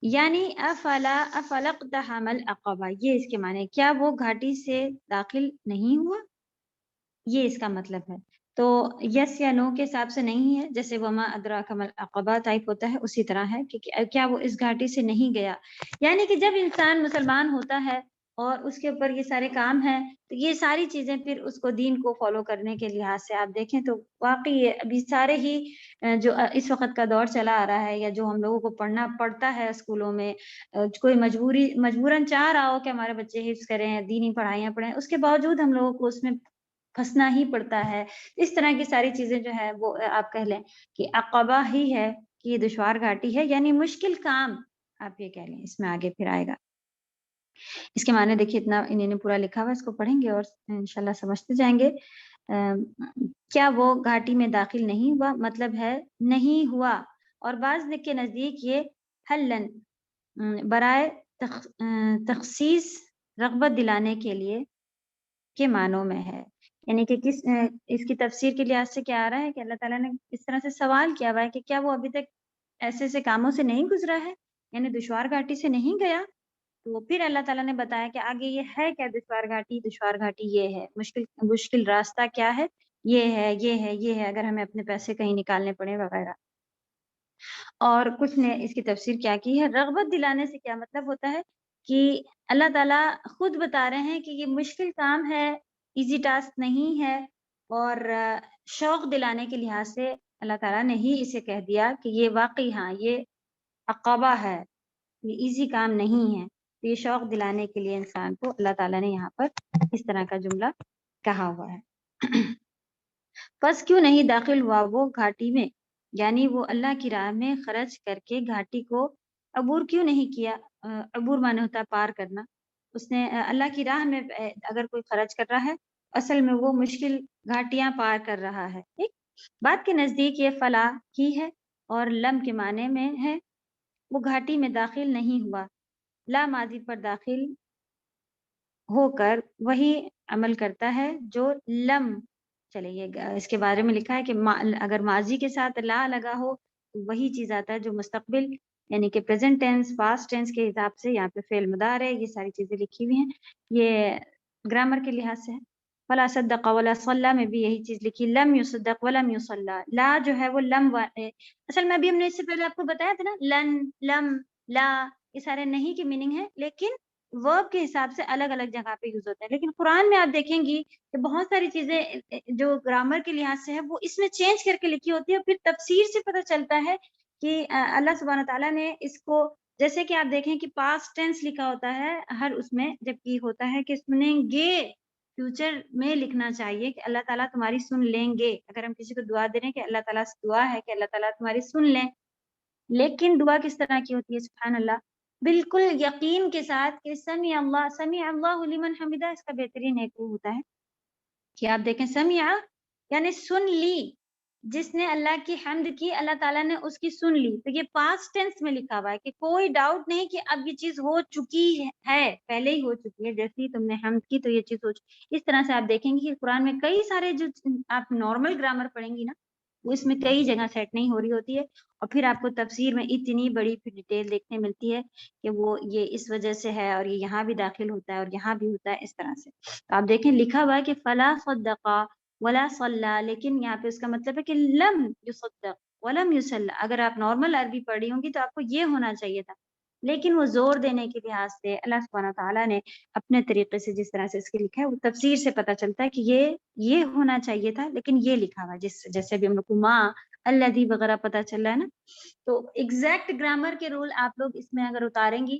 [SPEAKER 1] یعنی افلقتحم العقبہ، یہ اس کے معنی، کیا وہ گھاٹی سے داخل نہیں ہوا، یہ اس کا مطلب ہے. تو یس یا نو کے حساب سے نہیں ہے، جیسے وما ادراک ما العقبہ ٹائپ ہوتا ہے، اسی طرح ہے کہ کیا وہ اس گھاٹی سے نہیں گیا. یعنی کہ جب انسان مسلمان ہوتا ہے اور اس کے اوپر یہ سارے کام ہیں تو یہ ساری چیزیں پھر اس کو دین کو فالو کرنے کے لحاظ سے آپ دیکھیں تو واقعی یہ ابھی سارے ہی جو اس وقت کا دور چلا آ رہا ہے، یا جو ہم لوگوں کو پڑھنا پڑتا ہے اسکولوں میں، کوئی مجبوراً چاہ رہا ہو کہ ہمارے بچے حفظ کریں، دینی پڑھائیاں پڑھیں، اس کے باوجود ہم لوگوں کو اس میں پھنسنا ہی پڑتا ہے. اس طرح کی ساری چیزیں جو ہے وہ آپ کہہ لیں کہ عقبہ ہی ہے، کہ یہ دشوار گھاٹی ہے، یعنی مشکل کام آپ یہ کہہ لیں. اس میں آگے پھر آئے گا اس کے معنی، دیکھیے اتنا انہوں نے پورا لکھا ہوا، اس کو پڑھیں گے اور انشاءاللہ سمجھتے جائیں گے. کیا وہ گھاٹی میں داخل نہیں ہوا، مطلب ہے نہیں ہوا. اور بعض کے نزدیک یہ حلن برائے تخصیص، رغبت دلانے کے لیے کے معنوں میں ہے. یعنی کہ اس کی تفسیر کے لحاظ سے کیا آ رہا ہے کہ اللہ تعالیٰ نے اس طرح سے سوال کیا ہوا ہے کہ کیا وہ ابھی تک ایسے کاموں سے نہیں گزرا ہے، یعنی دشوار گھاٹی سے نہیں گیا. تو پھر اللہ تعالیٰ نے بتایا کہ آگے یہ ہے کیا دشوار گھاٹی یہ ہے، مشکل راستہ کیا ہے، یہ ہے اگر ہمیں اپنے پیسے کہیں نکالنے پڑے وغیرہ. اور کچھ نے اس کی تفسیر کیا کی ہے، رغبت دلانے سے کیا مطلب ہوتا ہے کہ اللہ تعالیٰ خود بتا رہے ہیں کہ یہ مشکل کام ہے، ایزی ٹاسک نہیں ہے، اور شوق دلانے کے لحاظ سے اللہ تعالیٰ نے ہی اسے کہہ دیا کہ یہ واقعی ہاں یہ عقبہ ہے، یہ ایزی کام نہیں ہے. تو یہ شوق دلانے کے لیے انسان کو اللہ تعالیٰ نے یہاں پر اس طرح کا جملہ کہا ہوا ہے۔ پس کیوں نہیں داخل ہوا وہ گھاٹی میں، یعنی وہ اللہ کی راہ میں خرچ کر کے گھاٹی کو عبور کیوں نہیں کیا؟ عبور مانے ہوتا ہے پار کرنا۔ اس نے اللہ کی راہ میں اگر کوئی خرچ کر رہا ہے، اصل میں وہ مشکل گھاٹیاں پار کر رہا ہے۔ ٹھیک، بات کے نزدیک یہ فلاح کی ہے اور لم کے معنی میں ہے وہ گھاٹی میں داخل نہیں ہوا، لا ماضی پر داخل ہو کر وہی عمل کرتا ہے جو لم، چلے یہ اس کے بارے میں لکھا ہے کہ اگر ماضی کے ساتھ لا لگا ہو تو وہی چیز آتا ہے جو مستقبل یعنی کہ پریزنٹ ٹینس، پاسٹ ٹینس کے حساب سے یہاں پہ فعل مضارع ہے، یہ ساری چیزیں لکھی ہوئی ہیں، یہ گرامر کے لحاظ سے ہے۔ فلا صدق ولا صلی میں بھی یہی چیز لکھی، لم یصدق ولم یصلی، لا جو ہے وہ لم اصل میں ابھی ہم نے اس سے پہلے آپ کو بتایا تھا نا، لن، لم، لا، یہ سارے نہیں کی میننگ ہے، لیکن ورب کے حساب سے الگ الگ جگہ پہ یوز ہوتا ہے۔ لیکن قرآن میں آپ دیکھیں گی کہ بہت ساری چیزیں جو گرامر کے لحاظ سے ہے وہ اس میں چینج کر کے لکھی ہوتی ہے، اور پھر تفسیر سے پتہ چلتا ہے کہ اللہ سبحانہ تعالیٰ نے اس کو، جیسے کہ آپ دیکھیں کہ پاسٹ ٹینس لکھا ہوتا ہے ہر اس میں، جبکہ ہوتا ہے کہ سنیں گے، فیوچر میں لکھنا چاہیے کہ اللہ تعالیٰ تمہاری سن لیں گے۔ اگر ہم کسی کو دعا دے رہے ہیں کہ اللہ تعالیٰ سے دعا ہے کہ اللہ تعالیٰ تمہاری سن لیں، لیکن دعا کس طرح کی ہوتی ہے؟ سبحان اللہ، بالکل یقین کے ساتھ کہ سمع اللہ لمن حمدہ، اس کا بہترین ایک وہ ہوتا ہے کہ آپ دیکھیں سمع یعنی سن لی، جس نے اللہ کی حمد کی اللہ تعالیٰ نے اس کی سن لی، تو یہ پاسٹ ٹینس میں لکھا ہوا ہے کہ کوئی ڈاؤٹ نہیں کہ اب یہ چیز ہو چکی ہے، پہلے ہی ہو چکی ہے، جیسے ہی تم نے حمد کی تو یہ چیز ہو چکی۔ اس طرح سے آپ دیکھیں گے کہ قرآن میں کئی سارے جو آپ نارمل گرامر پڑھیں گی نا، وہ اس میں کئی جگہ سیٹ نہیں ہو رہی ہوتی ہے، اور پھر آپ کو تفسیر میں اتنی بڑی پھر ڈیٹیل دیکھنے ملتی ہے کہ وہ یہ اس وجہ سے ہے، اور یہ یہاں بھی داخل ہوتا ہے اور یہاں بھی ہوتا ہے، اس طرح سے۔ تو آپ دیکھیں لکھا ہوا ہے کہ فلا صدقا ولا صلی، لیکن یہاں پہ اس کا مطلب ہے کہ لم یصدق ولم یصلی۔ اگر آپ نارمل عربی پڑھی ہوں گی تو آپ کو یہ ہونا چاہیے تھا، لیکن وہ زور دینے کے لحاظ سے اللہ سبحانہ تعالیٰ نے اپنے طریقے سے جس طرح سے اس کے لکھا ہے، وہ تفسیر سے پتہ چلتا ہے کہ یہ ہونا چاہیے تھا، لیکن یہ لکھا ہوا ہے، جیسے بھی ہم لوگ کو ماں الذی وغیرہ پتہ چل رہا ہے نا، تو ایگزیکٹ گرامر کے رول آپ لوگ اس میں اگر اتاریں گی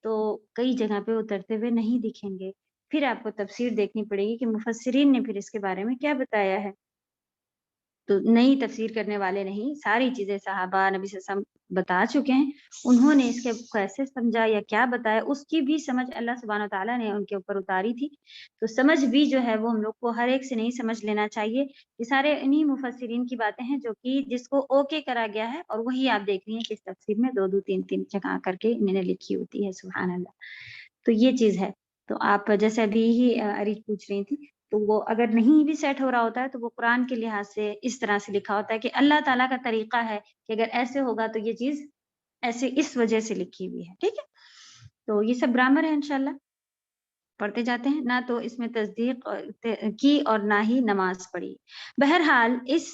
[SPEAKER 1] تو کئی جگہ پہ اترتے ہوئے نہیں دکھیں گے، پھر آپ کو تفسیر دیکھنی پڑے گی کہ مفسرین نے پھر اس کے بارے میں کیا بتایا ہے۔ تو نئی تفسیر کرنے والے نہیں، ساری چیزیں صحابہ نبی صلی اللہ علیہ وسلم بتا چکے ہیں، انہوں نے اس کے کیسے سمجھا یا کیا بتایا، اس کی بھی سمجھ اللہ سبحانہ تعالیٰ نے ان کے اوپر اتاری تھی۔ تو سمجھ بھی جو ہے وہ ہم لوگ کو ہر ایک سے نہیں سمجھ لینا چاہیے، یہ سارے انہی مفسرین کی باتیں ہیں جو کہ جس کو اوکے کرا گیا ہے، اور وہی آپ دیکھ رہی ہیں کہ اس تفسیر میں 2 3 جگہ کر کے انہوں نے لکھی ہوتی ہے، سبحان اللہ۔ تو یہ چیز ہے۔ تو آپ جیسے ابھی ہی عریج پوچھ رہی تھی، تو وہ اگر نہیں بھی سیٹ ہو رہا ہوتا ہے تو وہ قرآن کے لحاظ سے اس طرح سے لکھا ہوتا ہے کہ اللہ تعالیٰ کا طریقہ ہے کہ اگر ایسے ہوگا تو یہ چیز ایسے اس وجہ سے لکھی ہوئی ہے، ٹھیک ہے۔ تو یہ سب گرامر ہے، انشاءاللہ پڑھتے جاتے ہیں، نہ تو اس میں تصدیق کی اور نہ ہی نماز پڑھی۔ بہرحال اس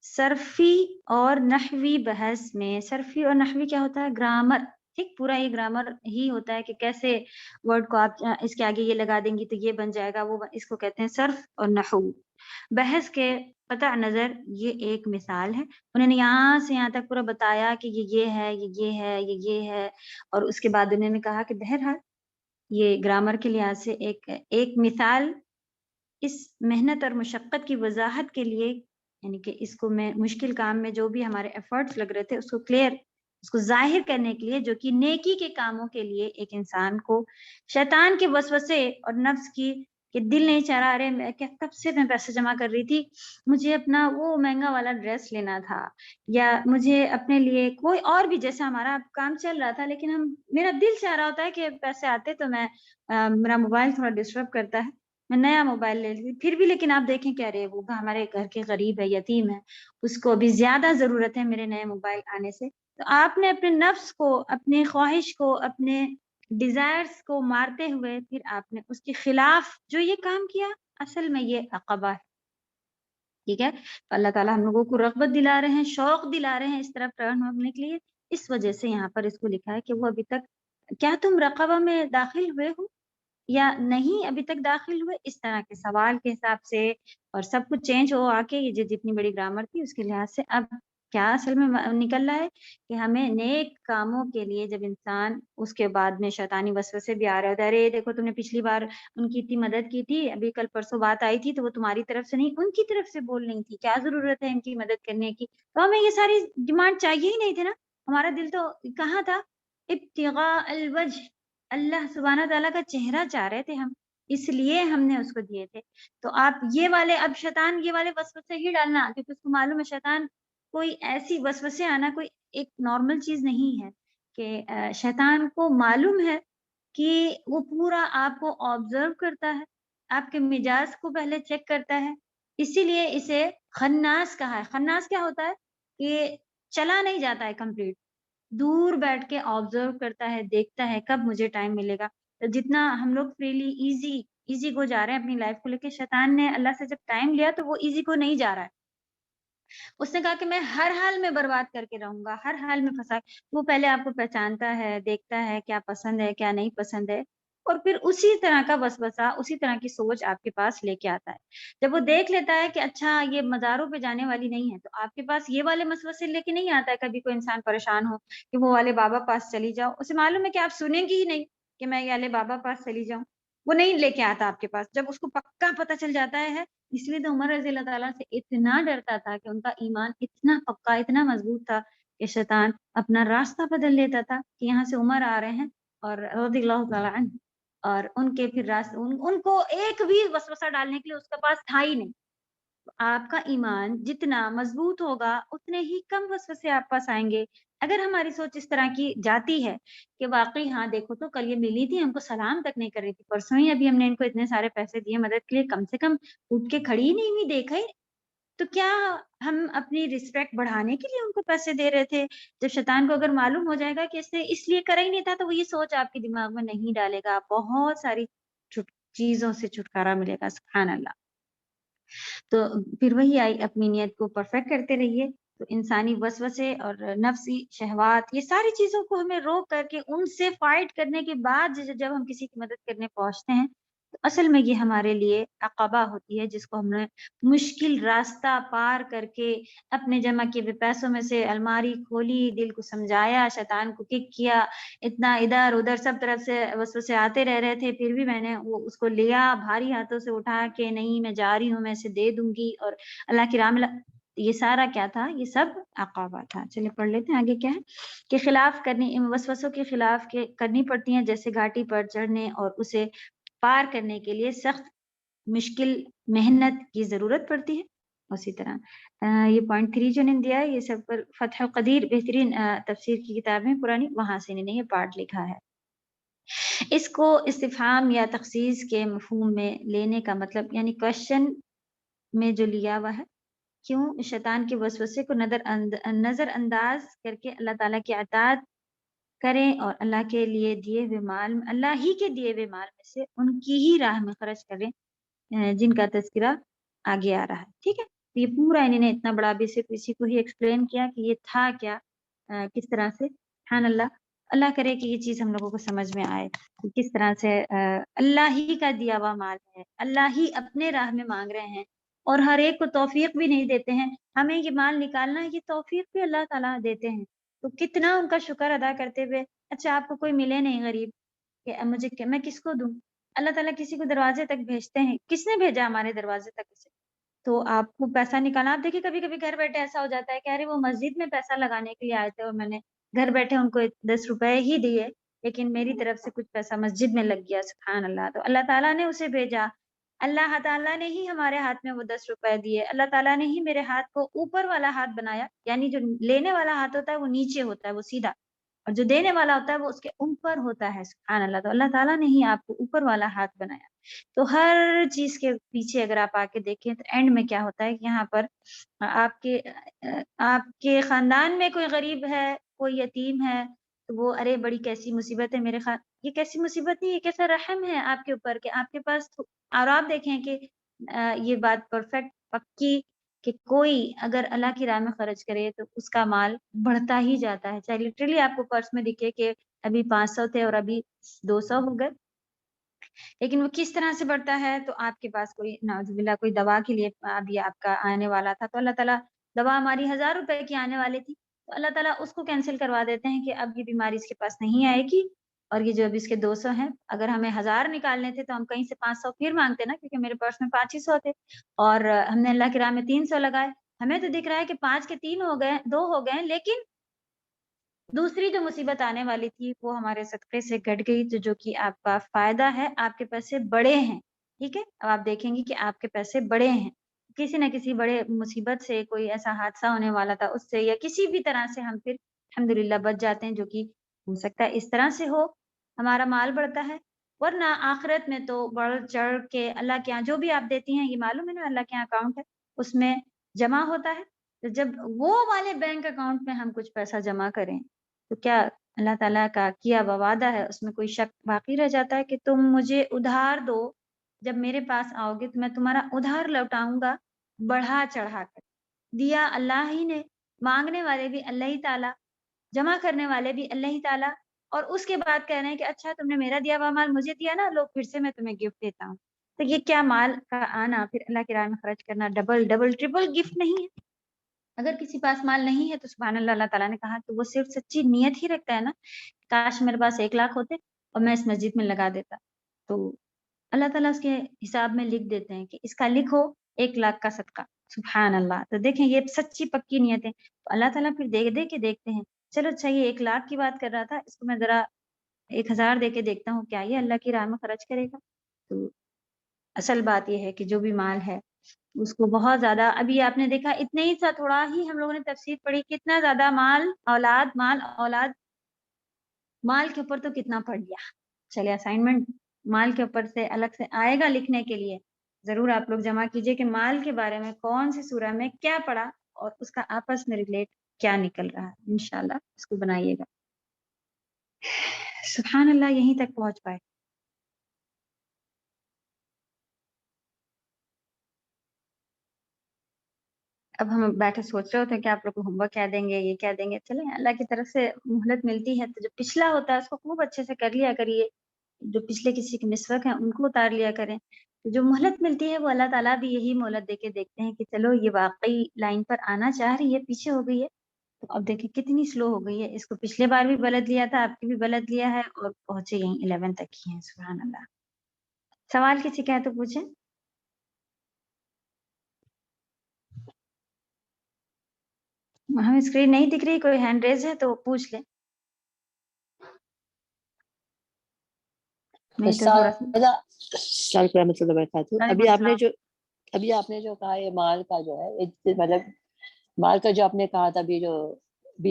[SPEAKER 1] صرفی اور نحوی بحث میں، صرفی اور نحوی کیا ہوتا ہے؟ گرامر، ٹھیک، پورا یہ گرامر ہی ہوتا ہے کہ کیسے ورڈ کو آپ اس کے آگے یہ لگا دیں گی تو یہ بن جائے گا، وہ اس کو کہتے ہیں صرف اور نحو۔ بحث کے قطع نظر یہ ایک مثال ہے، انہوں نے یہاں سے یہاں تک پورا بتایا کہ یہ ہے، یہ ہے، یہ ہے، اور اس کے بعد انہوں نے کہا کہ بہرحال یہ گرامر کے لحاظ سے ایک مثال اس محنت اور مشقت کی وضاحت کے لیے، یعنی کہ اس کو میں مشکل کام میں جو بھی ہمارے ایفرٹس لگ رہے تھے اس کو کلیئر، اس کو ظاہر کرنے کے لیے، جو کہ نیکی کے کاموں کے لیے ایک انسان کو شیطان کے وسوسے اور نفس کی کہ دل نہیں چاہ رہا، ارے میں کب سے میں پیسے جمع کر رہی تھی، مجھے اپنا وہ مہنگا والا ڈریس لینا تھا، یا مجھے اپنے لیے کوئی اور بھی، جیسا ہمارا کام چل رہا تھا، لیکن میرا دل چاہ رہا ہوتا ہے کہ پیسے آتے تو میں میرا موبائل تھوڑا ڈسٹرب کرتا ہے، میں نیا موبائل لے لیتی پھر بھی، لیکن آپ دیکھیں کیا رہے وہ ہمارے گھر کے غریب ہے، یتیم ہے، اس کو ابھی زیادہ ضرورت ہے میرے نئے موبائل آنے سے۔ تو آپ نے اپنے نفس کو، اپنے خواہش کو، اپنے ڈیزائرز کو مارتے ہوئے پھر آپ نے اس کے خلاف جو یہ کام کیا، اصل میں یہ عقبہ ہے، ٹھیک ہے۔ تو اللہ تعالیٰ ہم لوگوں کو رغبت دلا رہے ہیں، شوق دلا رہے ہیں اس طرف ٹرن ہونے کے لیے، اس وجہ سے یہاں پر اس کو لکھا ہے کہ وہ ابھی تک، کیا تم رقبہ میں داخل ہوئے ہو یا نہیں ابھی تک داخل ہوئے، اس طرح کے سوال کے حساب سے، اور سب کچھ چینج ہو آ کے، یہ جو جتنی بڑی گرامر تھی اس کے لحاظ سے اب کیا اصل میں نکل رہا ہے کہ ہمیں نیک کاموں کے لیے جب انسان اس کے بعد میں شیطانی وسوسے بھی آ رہے ہوتے ہیں، ارے دیکھو تم نے پچھلی بار ان کی اتنی مدد کی تھی، ابھی کل پرسوں بات آئی تھی تو وہ تمہاری طرف سے نہیں ان کی طرف سے بول رہی تھی، کیا ضرورت ہے ان کی مدد کرنے کی؟ تو ہمیں یہ ساری ڈیمانڈ چاہیے ہی نہیں تھے نا، ہمارا دل تو کہاں تھا؟ ابتغاء الوجہ، اللہ سبحانہ تعالیٰ کا چہرہ چاہ رہے تھے ہم، اس لیے ہم نے اس کو دیے تھے۔ تو آپ یہ والے اب شیطان یہ والے وسوسے ہی ڈالنا، کیونکہ اس کو معلوم ہے شیطان کوئی ایسی وسوسے آنا کوئی ایک نارمل چیز نہیں ہے، کہ شیطان کو معلوم ہے کہ وہ پورا آپ کو آبزرو کرتا ہے، آپ کے مزاج کو پہلے چیک کرتا ہے، اسی لیے اسے خناس کہا ہے۔ خناس کیا ہوتا ہے؟ کہ چلا نہیں جاتا ہے کمپلیٹ، دور بیٹھ کے آبزرو کرتا ہے، دیکھتا ہے کب مجھے ٹائم ملے گا۔ تو جتنا ہم لوگ فریلی ایزی کو جا رہے ہیں اپنی لائف کو لے کے، شیطان نے اللہ سے جب ٹائم لیا تو وہ ایزی کو نہیں جا رہا ہے، اس نے کہا کہ میں ہر حال میں برباد کر کے رہوں گا، ہر حال میں پھنسا۔ وہ پہلے آپ کو پہچانتا ہے، دیکھتا ہے کیا پسند ہے کیا نہیں پسند ہے، اور پھر اسی طرح کا وسوسہ، اسی طرح کی سوچ آپ کے پاس لے کے آتا ہے۔ جب وہ دیکھ لیتا ہے کہ اچھا یہ مزاروں پہ جانے والی نہیں ہے، تو آپ کے پاس یہ والے وسوسے لے کے نہیں آتا ہے۔ کبھی کوئی انسان پریشان ہو کہ وہ والے بابا پاس چلی جاؤ، اسے معلوم ہے کہ آپ سنیں گی ہی نہیں کہ میں یہ والے بابا پاس چلی جاؤں، وہ نہیں لے کے آتا آپ کے پاس۔ جب اس کو پکا پتہ چل جاتا ہے، اس لیے تو عمر رضی اللہ تعالیٰ سے اتنا ڈرتا تھا کہ ان کا ایمان اتنا پکا اتنا مضبوط تھا کہ شیطان اپنا راستہ بدل لیتا تھا کہ یہاں سے عمر آ رہے ہیں اور رضی اللہ تعالیٰ عنہ، اور ان کے پھر ان کو ایک بھی وسوسہ ڈالنے کے لیے اس کے پاس تھا ہی نہیں۔ آپ کا ایمان جتنا مضبوط ہوگا اتنے ہی کم وسوسے آپ پاس آئیں گے۔ اگر ہماری سوچ اس طرح کی جاتی ہے کہ واقعی ہاں دیکھو تو کل یہ ملی تھی، ہم کو سلام تک نہیں کر رہی تھی، پرسوں ہی ابھی ہم نے ان کو اتنے سارے پیسے دیے مدد کے لیے، کم سے کم اٹھ کے کھڑی ہی نہیں ہوئی، دیکھا ہی، تو کیا ہم اپنی رسپیکٹ بڑھانے کے لیے ان کو پیسے دے رہے تھے؟ جب شیطان کو اگر معلوم ہو جائے گا کہ اس نے اس لیے کرا ہی نہیں تھا، تو وہ یہ سوچ آپ کے دماغ میں نہیں ڈالے گا، بہت ساری چیزوں سے چھٹکارا ملے گا۔ سبحان اللہ۔ تو پھر وہی آئی، اپنی نیت کو پرفیکٹ کرتے رہیے، تو انسانی وسوسے اور نفسی شہوات یہ ساری چیزوں کو ہمیں روک کر کے ان سے فائٹ کرنے کے بعد جب ہم کسی کی مدد کرنے پہنچتے ہیں، تو اصل میں یہ ہمارے لیے عقبہ ہوتی ہے، جس کو ہم نے مشکل راستہ پار کر کے اپنے جمع کیے ہوئے پیسوں میں سے الماری کھولی، دل کو سمجھایا، شیطان کو کک کیا، اتنا ادھر ادھر سب طرف سے وسوسے آتے رہ رہے تھے، پھر بھی میں نے وہ اس کو لیا، بھاری ہاتھوں سے اٹھا کے، نہیں میں جا رہی ہوں، میں اسے دے دوں گی اور اللہ کی راہ میں یہ سارا کیا تھا؟ یہ سب عقابہ تھا۔ چلیے پڑھ لیتے ہیں آگے کیا ہے کہ خلاف کرنی، وسوسوں کے خلاف کرنی پڑتی ہیں، جیسے گھاٹی پر چڑھنے اور اسے پار کرنے کے لیے سخت مشکل محنت کی ضرورت پڑتی ہے۔ اسی طرح یہ پوائنٹ 3 جو نے دیا ہے، یہ سب پر فتح القدیر بہترین تفسیر کی کتاب ہے پرانی، وہاں سے انہوں نے یہ پارٹ لکھا ہے۔ اس کو استفہام یا تخصیص کے مفہوم میں لینے کا مطلب، یعنی کوشچن میں جو لیا ہوا ہے، کیوں شیطان کے وسوسے کو نظر انداز کر کے اللہ تعالیٰ کی اطاعت کریں اور اللہ کے لیے دیے ہوئے مال، اللہ ہی کے دیے ہوئے مال میں سے ان کی ہی راہ میں خرچ کریں، جن کا تذکرہ آگے آ رہا ہے۔ ٹھیک ہے، تو یہ پورا انہوں نے اتنا بڑا بھی صرف اسی کو ہی ایکسپلین کیا کہ یہ تھا کیا، کس طرح سے۔ سبحان اللہ، اللہ کرے کہ یہ چیز ہم لوگوں کو سمجھ میں آئے کہ کس طرح سے اللہ ہی کا دیا ہوا مال ہے، اللہ ہی اپنے راہ میں مانگ رہے ہیں، اور ہر ایک کو توفیق بھی نہیں دیتے ہیں، ہمیں یہ مال نکالنا ہے، یہ توفیق بھی اللہ تعالیٰ دیتے ہیں، تو کتنا ان کا شکر ادا کرتے ہوئے۔ اچھا آپ کو کوئی ملے نہیں غریب، کہ میں کس کو دوں؟ اللہ تعالیٰ کسی کو دروازے تک بھیجتے ہیں، کس نے بھیجا ہمارے دروازے تک اسے؟ تو آپ کو پیسہ نکالنا، آپ دیکھیے کبھی کبھی گھر بیٹھے ایسا ہو جاتا ہے کہ ارے وہ مسجد میں پیسہ لگانے کے لیے آئے تھے اور میں نے گھر بیٹھے ان کو 10 روپے ہی دیے، لیکن میری طرف سے کچھ پیسہ مسجد میں لگ گیا۔ سبحان اللہ، تو اللہ تعالیٰ نے اسے بھیجا، اللہ تعالیٰ نے ہی ہمارے ہاتھ میں وہ 10 روپے دیے، اللہ تعالیٰ نے ہی میرے ہاتھ کو اوپر والا ہاتھ بنایا، یعنی جو لینے والا ہاتھ ہوتا ہے وہ نیچے ہوتا ہے، وہ سیدھا، اور جو دینے والا ہوتا ہے وہ اس کے اوپر ہوتا ہے۔ سبحان اللہ، تو اللہ تعالیٰ نے ہی آپ کو اوپر والا ہاتھ بنایا۔ تو ہر چیز کے پیچھے اگر آپ آ کے دیکھیں تو اینڈ میں کیا ہوتا ہے کہ یہاں پر آپ کے خاندان میں کوئی غریب ہے، کوئی یتیم ہے، تو وہ ارے بڑی کیسی مصیبت ہے میرے یہ کیسی مصیبت نہیں، یہ کیسا رحم ہے آپ کے اوپر کہ آپ کے پاس، اور آپ دیکھیں کہ یہ بات پرفیکٹ پکی کہ کوئی اگر اللہ کی راہ میں خرچ کرے تو اس کا مال بڑھتا ہی جاتا ہے، چاہے لٹرلی آپ کو پرس میں دکھے کہ ابھی 500 تھے اور ابھی 200 ہو گئے، لیکن وہ کس طرح سے بڑھتا ہے؟ تو آپ کے پاس کوئی نعوذ باللہ کوئی دوا کے لیے ابھی آپ کا آنے والا تھا، تو اللہ تعالیٰ دوا ہماری 1000 روپے کی آنے والی تھی، تو اللہ تعالیٰ اس کو کینسل کروا دیتے ہیں کہ اب یہ بیماری اس کے پاس نہیں آئے گی، اور یہ جو اب اس کے 200 ہیں، اگر ہمیں 1000 نکالنے تھے تو ہم کہیں سے 500 پھر مانگتے نا، کیونکہ میرے پرس میں 5 ہی 100 تھے، اور ہم نے اللہ کی راہ میں 300 لگائے، ہمیں تو دکھ رہا ہے کہ 5 کے 3 ہو گئے، 2 ہو گئے، لیکن دوسری جو مصیبت آنے والی تھی وہ ہمارے صدقے سے گٹ گئی، تو جو کہ آپ کا فائدہ ہے، آپ کے پیسے بڑے ہیں، ٹھیک ہے؟ اب آپ دیکھیں گی کہ آپ کے پیسے بڑے ہیں، کسی نہ کسی بڑے مصیبت سے، کوئی ایسا حادثہ ہونے والا تھا اس سے، یا کسی بھی طرح سے ہم پھر الحمدللہ بچ جاتے ہیں، جو کہ ہو سکتا ہے اس طرح سے ہو، ہمارا مال بڑھتا ہے، ورنہ آخرت میں تو بڑھ چڑھ کے اللہ کے یہاں جو بھی آپ دیتی ہیں، یہ معلوم ہے نا اللہ کے یہاں اکاؤنٹ ہے، اس میں جمع ہوتا ہے، تو جب وہ والے بینک اکاؤنٹ میں ہم کچھ پیسہ جمع کریں تو کیا اللہ تعالیٰ کا کیا ہوا وعدہ ہے، اس میں کوئی شک باقی رہ جاتا ہے کہ تم مجھے ادھار دو، جب میرے پاس آؤ گے تو میں تمہارا ادھار لوٹاؤں گا بڑھا چڑھا کر، دیا اللہ ہی نے، مانگنے والے بھی اللہ ہی تعالیٰ، جمع کرنے والے بھی اللہ ہی تعالیٰ، اور اس کے بعد کہہ رہے ہیں کہ اچھا تم نے میرا دیا ہوا مال مجھے دیا نا، لو پھر سے میں تمہیں گفٹ دیتا ہوں، تو یہ کیا مال کا آنا، پھر اللہ کی راہ میں خرچ کرنا، ڈبل ڈبل ٹرپل گفٹ نہیں ہے؟ اگر کسی پاس مال نہیں ہے تو سبحان اللہ، اللہ تعالیٰ نے کہا کہ وہ صرف سچی نیت ہی رکھتا ہے نا، کاش میرے پاس 1 لاکھ ہوتے اور میں اس مسجد میں لگا دیتا، تو اللہ تعالیٰ اس کے حساب میں لکھ دیتے ہیں کہ اس کا لکھو 1 لاکھ کا صدقہ، سبحان اللہ، تو دیکھیں یہ سچی پکی نیت ہے، تو اللہ تعالیٰ پھر دے کے دیکھتے ہیں، چلو اچھا یہ 1 لاکھ کی بات کر رہا تھا، اس کو میں ذرا 1000 دے کے دیکھتا ہوں کیا یہ اللہ کی راہ میں خرچ کرے گا، تو اصل بات یہ ہے کہ جو بھی مال ہے اس کو بہت زیادہ، ابھی آپ نے دیکھا اتنے ہی سا تھوڑا ہی ہم لوگوں نے تفسیر پڑھی، کتنا زیادہ مال اولاد مال کے اوپر تو کتنا پڑھ لیا، چلے اسائنمنٹ مال کے اوپر سے الگ سے آئے گا لکھنے کے لیے، ضرور آپ لوگ جمع کیجئے کہ مال کے بارے میں کون سی سورہ میں کیا پڑھا اور اس کا آپس میں ریلیٹ کیا نکل رہا ہے، انشاءاللہ اس کو بنائیے گا، سبحان اللہ، یہیں تک پہنچ پائے۔ اب ہم بیٹھے سوچ رہے ہوتے ہیں کہ آپ لوگ کو ہوم ورک کیا دیں گے، یہ کیا دیں گے، چلیں اللہ کی طرف سے مہلت ملتی ہے تو جو پچھلا ہوتا ہے اس کو خوب اچھے سے کر لیا کریے، جو پچھلے کسی کے مسوک ہیں ان کو اتار لیا کریں، تو جو مہلت ملتی ہے وہ اللہ تعالیٰ بھی یہی مہلت دے کے دیکھتے ہیں کہ چلو یہ واقعی لائن پر آنا چاہ رہی ہے، پیچھے ہو گئی ہے، تو اب دیکھیں کتنی سلو ہو گئی ہے، اس کو پچھلے بار بھی بلد لیا تھا، آپ کی بھی بلد لیا ہے، اور پہنچے یہیں 11 تک ہی ہیں، سبحان اللہ۔ سوال کسی کا ہے تو پوچھیں۔ ہمیں اسکرین نہیں دکھ رہی، کوئی ہینڈ ریز ہے تو پوچھ لیں، نہیں تو تھوڑا سا
[SPEAKER 3] السلام علیکم ورحمۃ اللہ وبرکاتہ۔
[SPEAKER 1] وعلیکم السلام۔
[SPEAKER 3] ابھی آپ نے جو کہا یہ مال کا جو ہے، مطلب مال کا جو آپ نے کہا تھا بھی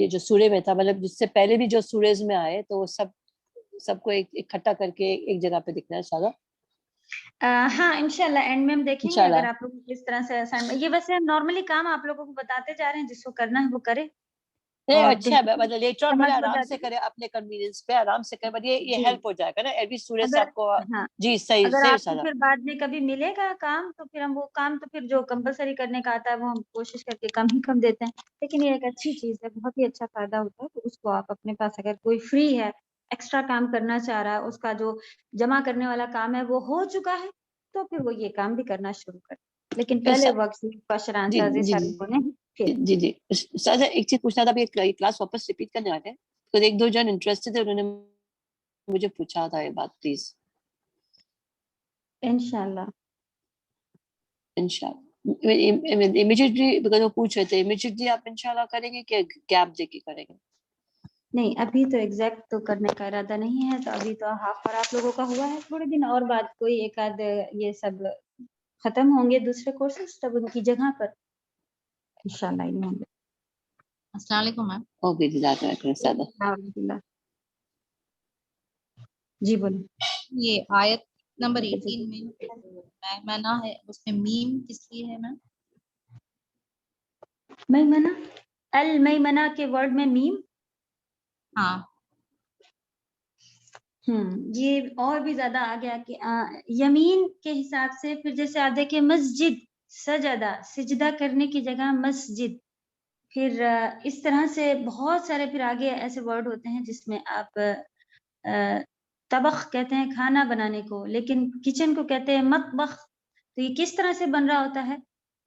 [SPEAKER 3] جو سورے میں تھا، مطلب جس سے پہلے بھی جو سورج میں آئے تو وہ سب کو اکٹھا کر کے ایک جگہ پہ دکھنا ہے سارا۔
[SPEAKER 1] ہاں انشاءاللہ اینڈ میں ہم دیکھیں گے
[SPEAKER 3] انشاءاللہ
[SPEAKER 1] اگر آپ لوگ کس طرح سے assignment، یہ ویسے ہم نارملی کام آپ لوگوں کو بتاتے جا رہے ہیں، جس کو کرنا ہے وہ کرے،
[SPEAKER 3] نہیں
[SPEAKER 1] اور
[SPEAKER 3] اچھا ہے، مطلب لیٹر آن
[SPEAKER 1] سمجھ ہو
[SPEAKER 3] آرام سے
[SPEAKER 1] جاتی ہے۔
[SPEAKER 3] کرے، اپنے کنوینئنس پہ آرام سے کرے، بٹ یہ
[SPEAKER 1] جی
[SPEAKER 3] ہیلپ ہو جائے گا نا ایوری سورج سے
[SPEAKER 1] اگر
[SPEAKER 3] آپ کو۔
[SPEAKER 1] ہاں
[SPEAKER 3] جی صحیح
[SPEAKER 1] اگر
[SPEAKER 3] صحیح
[SPEAKER 1] آپ کو
[SPEAKER 3] سارا۔
[SPEAKER 1] پھر بعد میں کبھی ملے گا کام تو پھر ہم وہ کام تو پھر جو کمپلسری کرنے کا آتا ہے وہ ہم کوشش کر کے کم ہی کم دیتے ہیں، لیکن یہ ایک اچھی چیز ہے، بہت ہی اچھا فائدہ ہوتا ہے، تو اس کو آپ اپنے پاس اگر کوئی فری ہے ایکسٹرا کام کرنا چاہ رہا ہے، اس کا جو جمع کرنے والا کام ہے وہ ہو چکا ہے تو پھر وہ یہ کام بھی کرنا شروع کر، لیکن پہلے وقت کوشچن
[SPEAKER 3] جی
[SPEAKER 1] آنسر
[SPEAKER 3] جی
[SPEAKER 1] سارے
[SPEAKER 3] جی
[SPEAKER 1] ہونے ہیں پھر۔
[SPEAKER 3] جی جی سر ایک چیز پوچھنا تھا، ابھی کلاس واپس ریپیٹ کرنے والے ہیں، تو 1-2 جن انٹرسٹڈ تھے، انہوں نے مجھے پوچھا تھا یہ بات، پلیز
[SPEAKER 1] انشاءاللہ
[SPEAKER 3] انشاءاللہ امیجیٹلی، because وہ پوچھ رہے تھے امیجیٹلی آپ انشاءاللہ کریں گے کہ گیپ دے کے کریں گے؟
[SPEAKER 1] نہیں، ابھی تو ایگزیکٹ تو کرنے کا ارادہ نہیں ہے، تو ابھی تو ہاف پر آپ لوگوں کا ہوا ہے، تھوڑے دن اور بعد کوئی ایک آدھ یہ سب ختم ہوں گے دوسرے کورسز، تب ان کی جگہ پر انشاءاللہ علم ہوں گے۔
[SPEAKER 4] السلام علیکم میم۔
[SPEAKER 3] اوکے جزاک اللہ خیر سادہ۔
[SPEAKER 1] الحمد للہ، جی بولیں۔
[SPEAKER 4] یہ آیت نمبر 18 میں میمنہ ہے، اس میں میم کس لیے ہے میم؟
[SPEAKER 1] میمنہ، المیمنہ کے ورڈ میں میم،
[SPEAKER 4] ہاں
[SPEAKER 1] یہ اور بھی زیادہ آ گیا کہ یمین کے حساب سے، پھر جیسے آپ دیکھیں مسجد، سجدہ، سجدہ کرنے کی جگہ مسجد، پھر اس طرح سے بہت سارے پھر آگے ایسے ورڈ ہوتے ہیں جس میں آپ طبخ کہتے ہیں کھانا بنانے کو، لیکن کچن کو کہتے ہیں مطبخ، تو یہ کس طرح سے بن رہا ہوتا ہے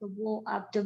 [SPEAKER 1] تو وہ آپ جب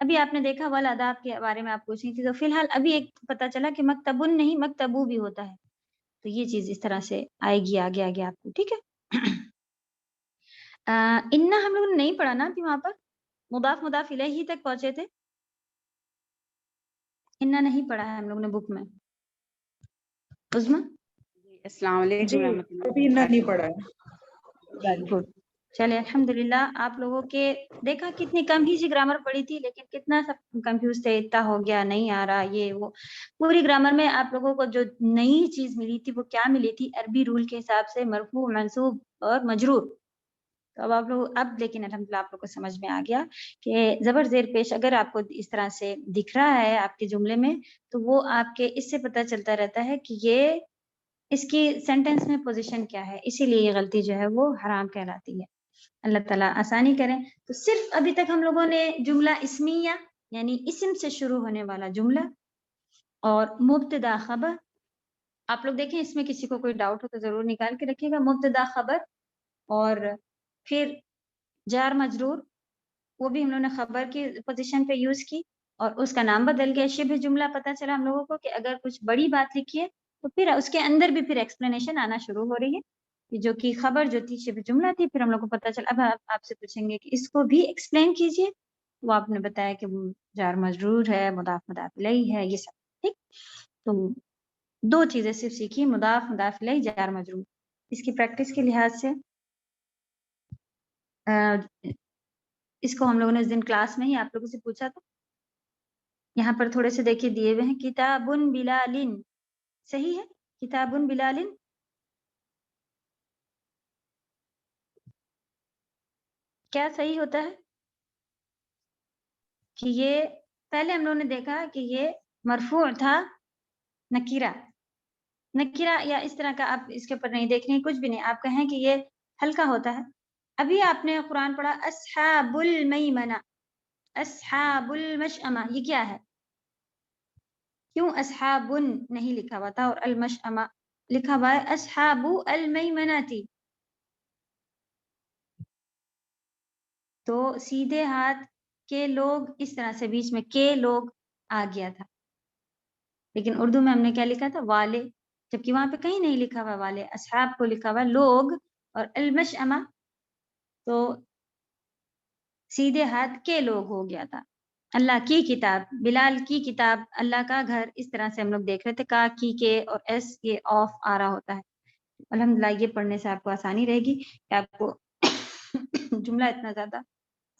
[SPEAKER 1] ابھی آپ نے دیکھا والاداب کے بارے میں آپ پوچھ رہی تھی، تو فی الحال ابھی ایک پتہ چلا کہ مکتبن نہیں مکتبو بھی ہوتا ہے، تو یہ چیز اس طرح سے آئے گی آگے آگے آپ کو، ٹھیک ہے. انا ہم لوگوں نے نہیں پڑھا نا ابھی وہاں پر، مضاف مضاف الیہ تک پہنچے تھے. انا نہیں پڑھا ہے ہم لوگوں نے بک میں. عظما
[SPEAKER 6] السلام علیکم
[SPEAKER 5] جی
[SPEAKER 6] ورحمۃ اللہ
[SPEAKER 5] ابھی نہ نہیں پڑا ہے.
[SPEAKER 1] Very good. چلے الحمدللہ آپ لوگوں کے دیکھا کتنی کم ہی سی گرامر پڑھی تھی، لیکن کتنا سب کنفیوز تھے، اتنا ہو گیا نہیں آ رہا یہ وہ. پوری گرامر میں آپ لوگوں کو جو نئی چیز ملی تھی وہ کیا ملی تھی؟ عربی رول کے حساب سے مرفوع، منصوب اور مجرور. تو اب آپ لوگ لیکن الحمدللہ آپ لوگ کو سمجھ میں آ گیا کہ زبر زیر پیش اگر آپ کو اس طرح سے دکھ رہا ہے آپ کے جملے میں، تو وہ آپ کے اس سے پتہ چلتا رہتا ہے کہ یہ اس کی سینٹینس میں پوزیشن کیا ہے، اسی لیے یہ غلطی جو ہے وہ حرام کہلاتی ہے. اللہ تعالیٰ آسانی کریں. تو صرف ابھی تک ہم لوگوں نے جملہ اسمیہ یعنی اسم سے شروع ہونے والا جملہ اور مبتدا خبر. آپ لوگ دیکھیں اس میں کسی کو کوئی ڈاؤٹ ہو تو ضرور نکال کے رکھیے گا. مبتدا خبر اور پھر جار مجرور، وہ بھی ہم لوگوں نے خبر کی پوزیشن پہ یوز کی اور اس کا نام بدل گیا. شبہ جملہ پتہ چلا ہم لوگوں کو کہ اگر کچھ بڑی بات لکھی ہے تو پھر اس کے اندر بھی پھر ایکسپلینیشن آنا شروع ہو رہی ہے، جو کہ خبر جو تھی شبہ جملہ تھی. پھر ہم لوگ کو پتہ چلا. اب آپ سے پوچھیں گے کہ اس کو بھی ایکسپلین کیجئے، وہ آپ نے بتایا کہ وہ جار مجرور ہے، مضاف مضاف الیہ ہے، یہ سب ٹھیک. تو دو چیزیں صرف سیکھی، مضاف مضاف الیہ، جار مجرور. اس کی پریکٹس کے لحاظ سے اس کو ہم لوگوں نے اس دن کلاس میں ہی آپ لوگوں سے پوچھا تھا. یہاں پر تھوڑے سے دیکھیے دیے ہوئے ہیں، کتابن بلالن، صحیح ہے؟ کتابن بلالن کیا صحیح ہوتا ہے کہ یہ پہلے ہم لوگوں نے دیکھا کہ یہ مرفوع تھا نکیرہ یا اس طرح کا. آپ اس کے اوپر نہیں دیکھنے کچھ بھی نہیں، آپ کہیں کہ یہ ہلکا ہوتا ہے. ابھی آپ نے قرآن پڑھا اصحاب المیمنہ، اصحاب المشأمہ، یہ کیا ہے؟ کیوں اصحاب نہیں لکھا ہوا تھا اور المشأمہ لکھا ہوا ہے؟ اصحاب المیمنہ تھی. تو سیدھے ہاتھ کے لوگ، اس طرح سے بیچ میں کے لوگ آ گیا تھا، لیکن اردو میں ہم نے کیا لکھا تھا؟ والے، جبکہ وہاں پہ کہیں نہیں لکھا ہوا والے. اصحاب کو لکھا ہوا لوگ، اور المشأمہ تو سیدھے ہاتھ کے لوگ ہو گیا تھا. اللہ کی کتاب، بلال کی کتاب، اللہ کا گھر، اس طرح سے ہم لوگ دیکھ رہے تھے. کا کی کے اور ایس یہ آف آ رہا ہوتا ہے. الحمدللہ یہ پڑھنے سے آپ کو آسانی رہے گی کہ آپ کو جملہ اتنا زیادہ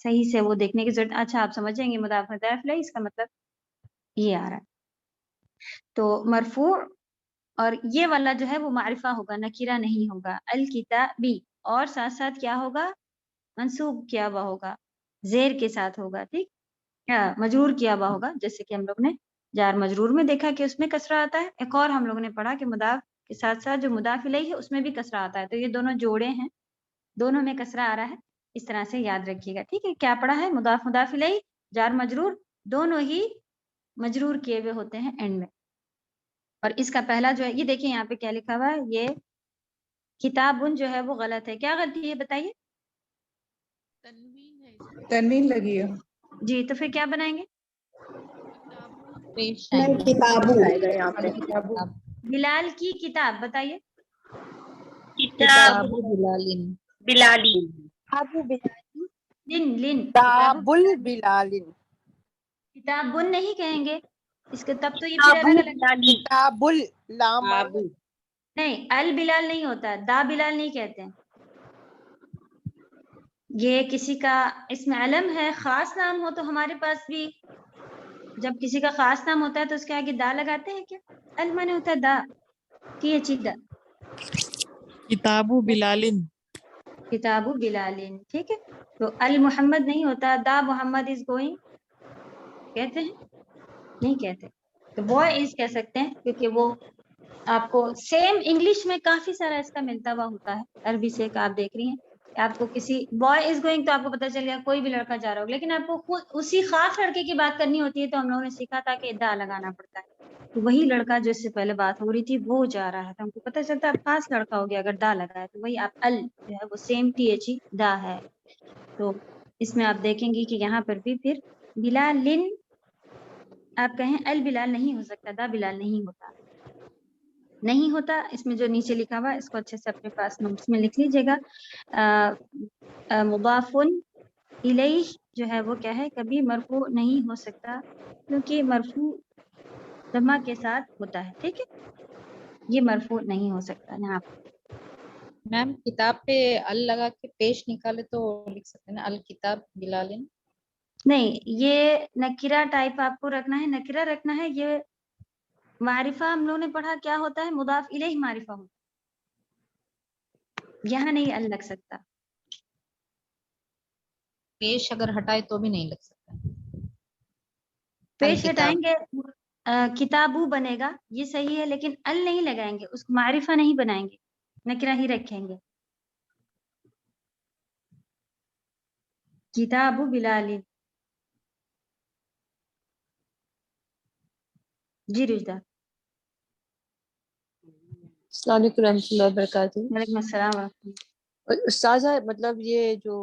[SPEAKER 1] صحیح سے وہ دیکھنے کی ضرورت. اچھا آپ سمجھیں گے مضاف مضاف الیہ، اس کا مطلب یہ آ رہا ہے. تو مرفوع اور یہ والا جو ہے وہ معرفہ ہوگا، نکیرہ نہیں ہوگا. الکتابی، اور ساتھ ساتھ کیا ہوگا؟ منصوب کیا ہوا ہوگا، زیر کے ساتھ ہوگا، ٹھیک، مجرور کیا ہوا ہوگا. جیسے کہ ہم لوگ نے جار مجرور میں دیکھا کہ اس میں کسرہ آتا ہے. ایک اور ہم لوگوں نے پڑھا کہ مضاف کے ساتھ ساتھ جو مضاف الیہ ہے اس میں بھی کسرہ آتا ہے. تو یہ دونوں جوڑے ہیں، دونوں میں کسرہ آ رہا ہے. اس طرح سے یاد رکھیے گا، ٹھیک ہے؟ کیا پڑھا ہے؟ مضاف مضاف الیہ، جار مجرور، دونوں ہی مجرور کیے ہوئے ہوتے ہیں اینڈ میں. اور اس کا پہلا جو ہے یہ دیکھیں یہاں پہ کیا لکھا ہوا ہے، یہ کتابن جو ہے وہ غلط ہے. کیا غلطی ہے بتائیے؟
[SPEAKER 4] تنوین ہے اس میں،
[SPEAKER 5] تنوین لگی ہے.
[SPEAKER 1] جی تو پھر کیا بنائیں گے؟
[SPEAKER 4] کتابوں پیش آئیں گے.
[SPEAKER 7] کتابوں آئے گا یہاں پہ.
[SPEAKER 5] کتابوں.
[SPEAKER 1] بلال کی کتاب، بتائیے.
[SPEAKER 7] کتاب
[SPEAKER 4] بلالن،
[SPEAKER 7] بلالی.
[SPEAKER 2] ابو بلال،
[SPEAKER 1] لن
[SPEAKER 7] کتاب البلالن.
[SPEAKER 1] کتاب بن نہیں کہیں گے اس کے، تب تو یہ پھر
[SPEAKER 7] کتاب
[SPEAKER 1] الگ الگ.
[SPEAKER 7] البلالی. کتاب لام
[SPEAKER 6] بابو
[SPEAKER 1] نہیں، البلال نہیں ہوتا، دا بلال نہیں کہتے ہیں. یہ کسی کا اس میں علم ہے، خاص نام ہو تو ہمارے پاس بھی جب کسی کا خاص نام ہوتا ہے تو اس کے آگے دا لگاتے ہیں کیا؟ المانے ہوتا ہے دا، ٹی ایچ ای دا.
[SPEAKER 8] کتابو بلالن.
[SPEAKER 1] کتاب بلالن، ٹھیک ہے. تو المحمد نہیں ہوتا، دا محمد از گوئنگ کہتے ہیں؟ نہیں کہتے. تو بوائے از کہہ سکتے ہیں کیونکہ وہ آپ کو سیم انگلش میں کافی سارا اس کا ملتا ہوا ہوتا ہے. عربی سے آپ دیکھ رہی ہیں کہ آپ کو کسی بوائے از گوئنگ تو آپ کو پتہ چل گیا کوئی بھی لڑکا جا رہا ہو، لیکن آپ کو خود اسی خاص لڑکے کی بات کرنی ہوتی ہے تو ہم لوگوں نے سیکھا تھا کہ دا لگانا پڑتا ہے. تو وہی لڑکا جو اس سے پہلے بات ہو رہی تھی وہ جا رہا ہے تو ہم کو پتہ چلتا ہے خاص لڑکا ہو گیا اگر دا لگا ہے. تو وہی آپ ال جو ہے وہ سیم ٹی ایچ ای دا ہے. تو اس میں آپ دیکھیں گی کہ یہاں پر بھی پھر بلالن آپ کہیں البلال نہیں ہو سکتا، دا بلال نہیں ہوتا، نہیں ہوتا. اس میں جو نیچے لکھا ہوا اس کو اچھے سے اپنے پاس نوٹس میں لکھ لیجیے گا. مضاف الیہ جو ہے وہ کیا ہے، کبھی مرفوع نہیں ہو سکتا کیونکہ مرفوع ضمہ کے ساتھ ہوتا ہے. ٹھیک ہے، یہ مرفوع نہیں ہو سکتا یہاں پر.
[SPEAKER 4] میم کتاب پہ ال لگا کے پیش نکالے تو لکھ سکتے ہیں نا، الکتاب بلالن.
[SPEAKER 1] نہیں، یہ نکرہ ٹائپ آپ کو رکھنا ہے، نکرہ رکھنا ہے. یہ معرفہ ہم لوگوں نے پڑھا کیا ہوتا ہے، مضاف الیہ معرفہ ہوتا ہے، یہاں نہیں ال لگ سکتا.
[SPEAKER 4] پیش اگر ہٹائے تو بھی نہیں لگ سکتا.
[SPEAKER 1] پیش
[SPEAKER 4] الکتاب.
[SPEAKER 1] ہٹائیں گے کتابو بنے گا، یہ صحیح ہے، لیکن ال نہیں لگائیں گے، اس کو معرفہ نہیں بنائیں گے، نکرہ ہی رکھیں گے. کتابو بلال. جی رجدہ.
[SPEAKER 3] السلام علیکم ورحمۃ اللہ وبرکاتہ.
[SPEAKER 1] وعلیکم السلام ورحمۃ اللہ.
[SPEAKER 3] استاذہ مطلب یہ جو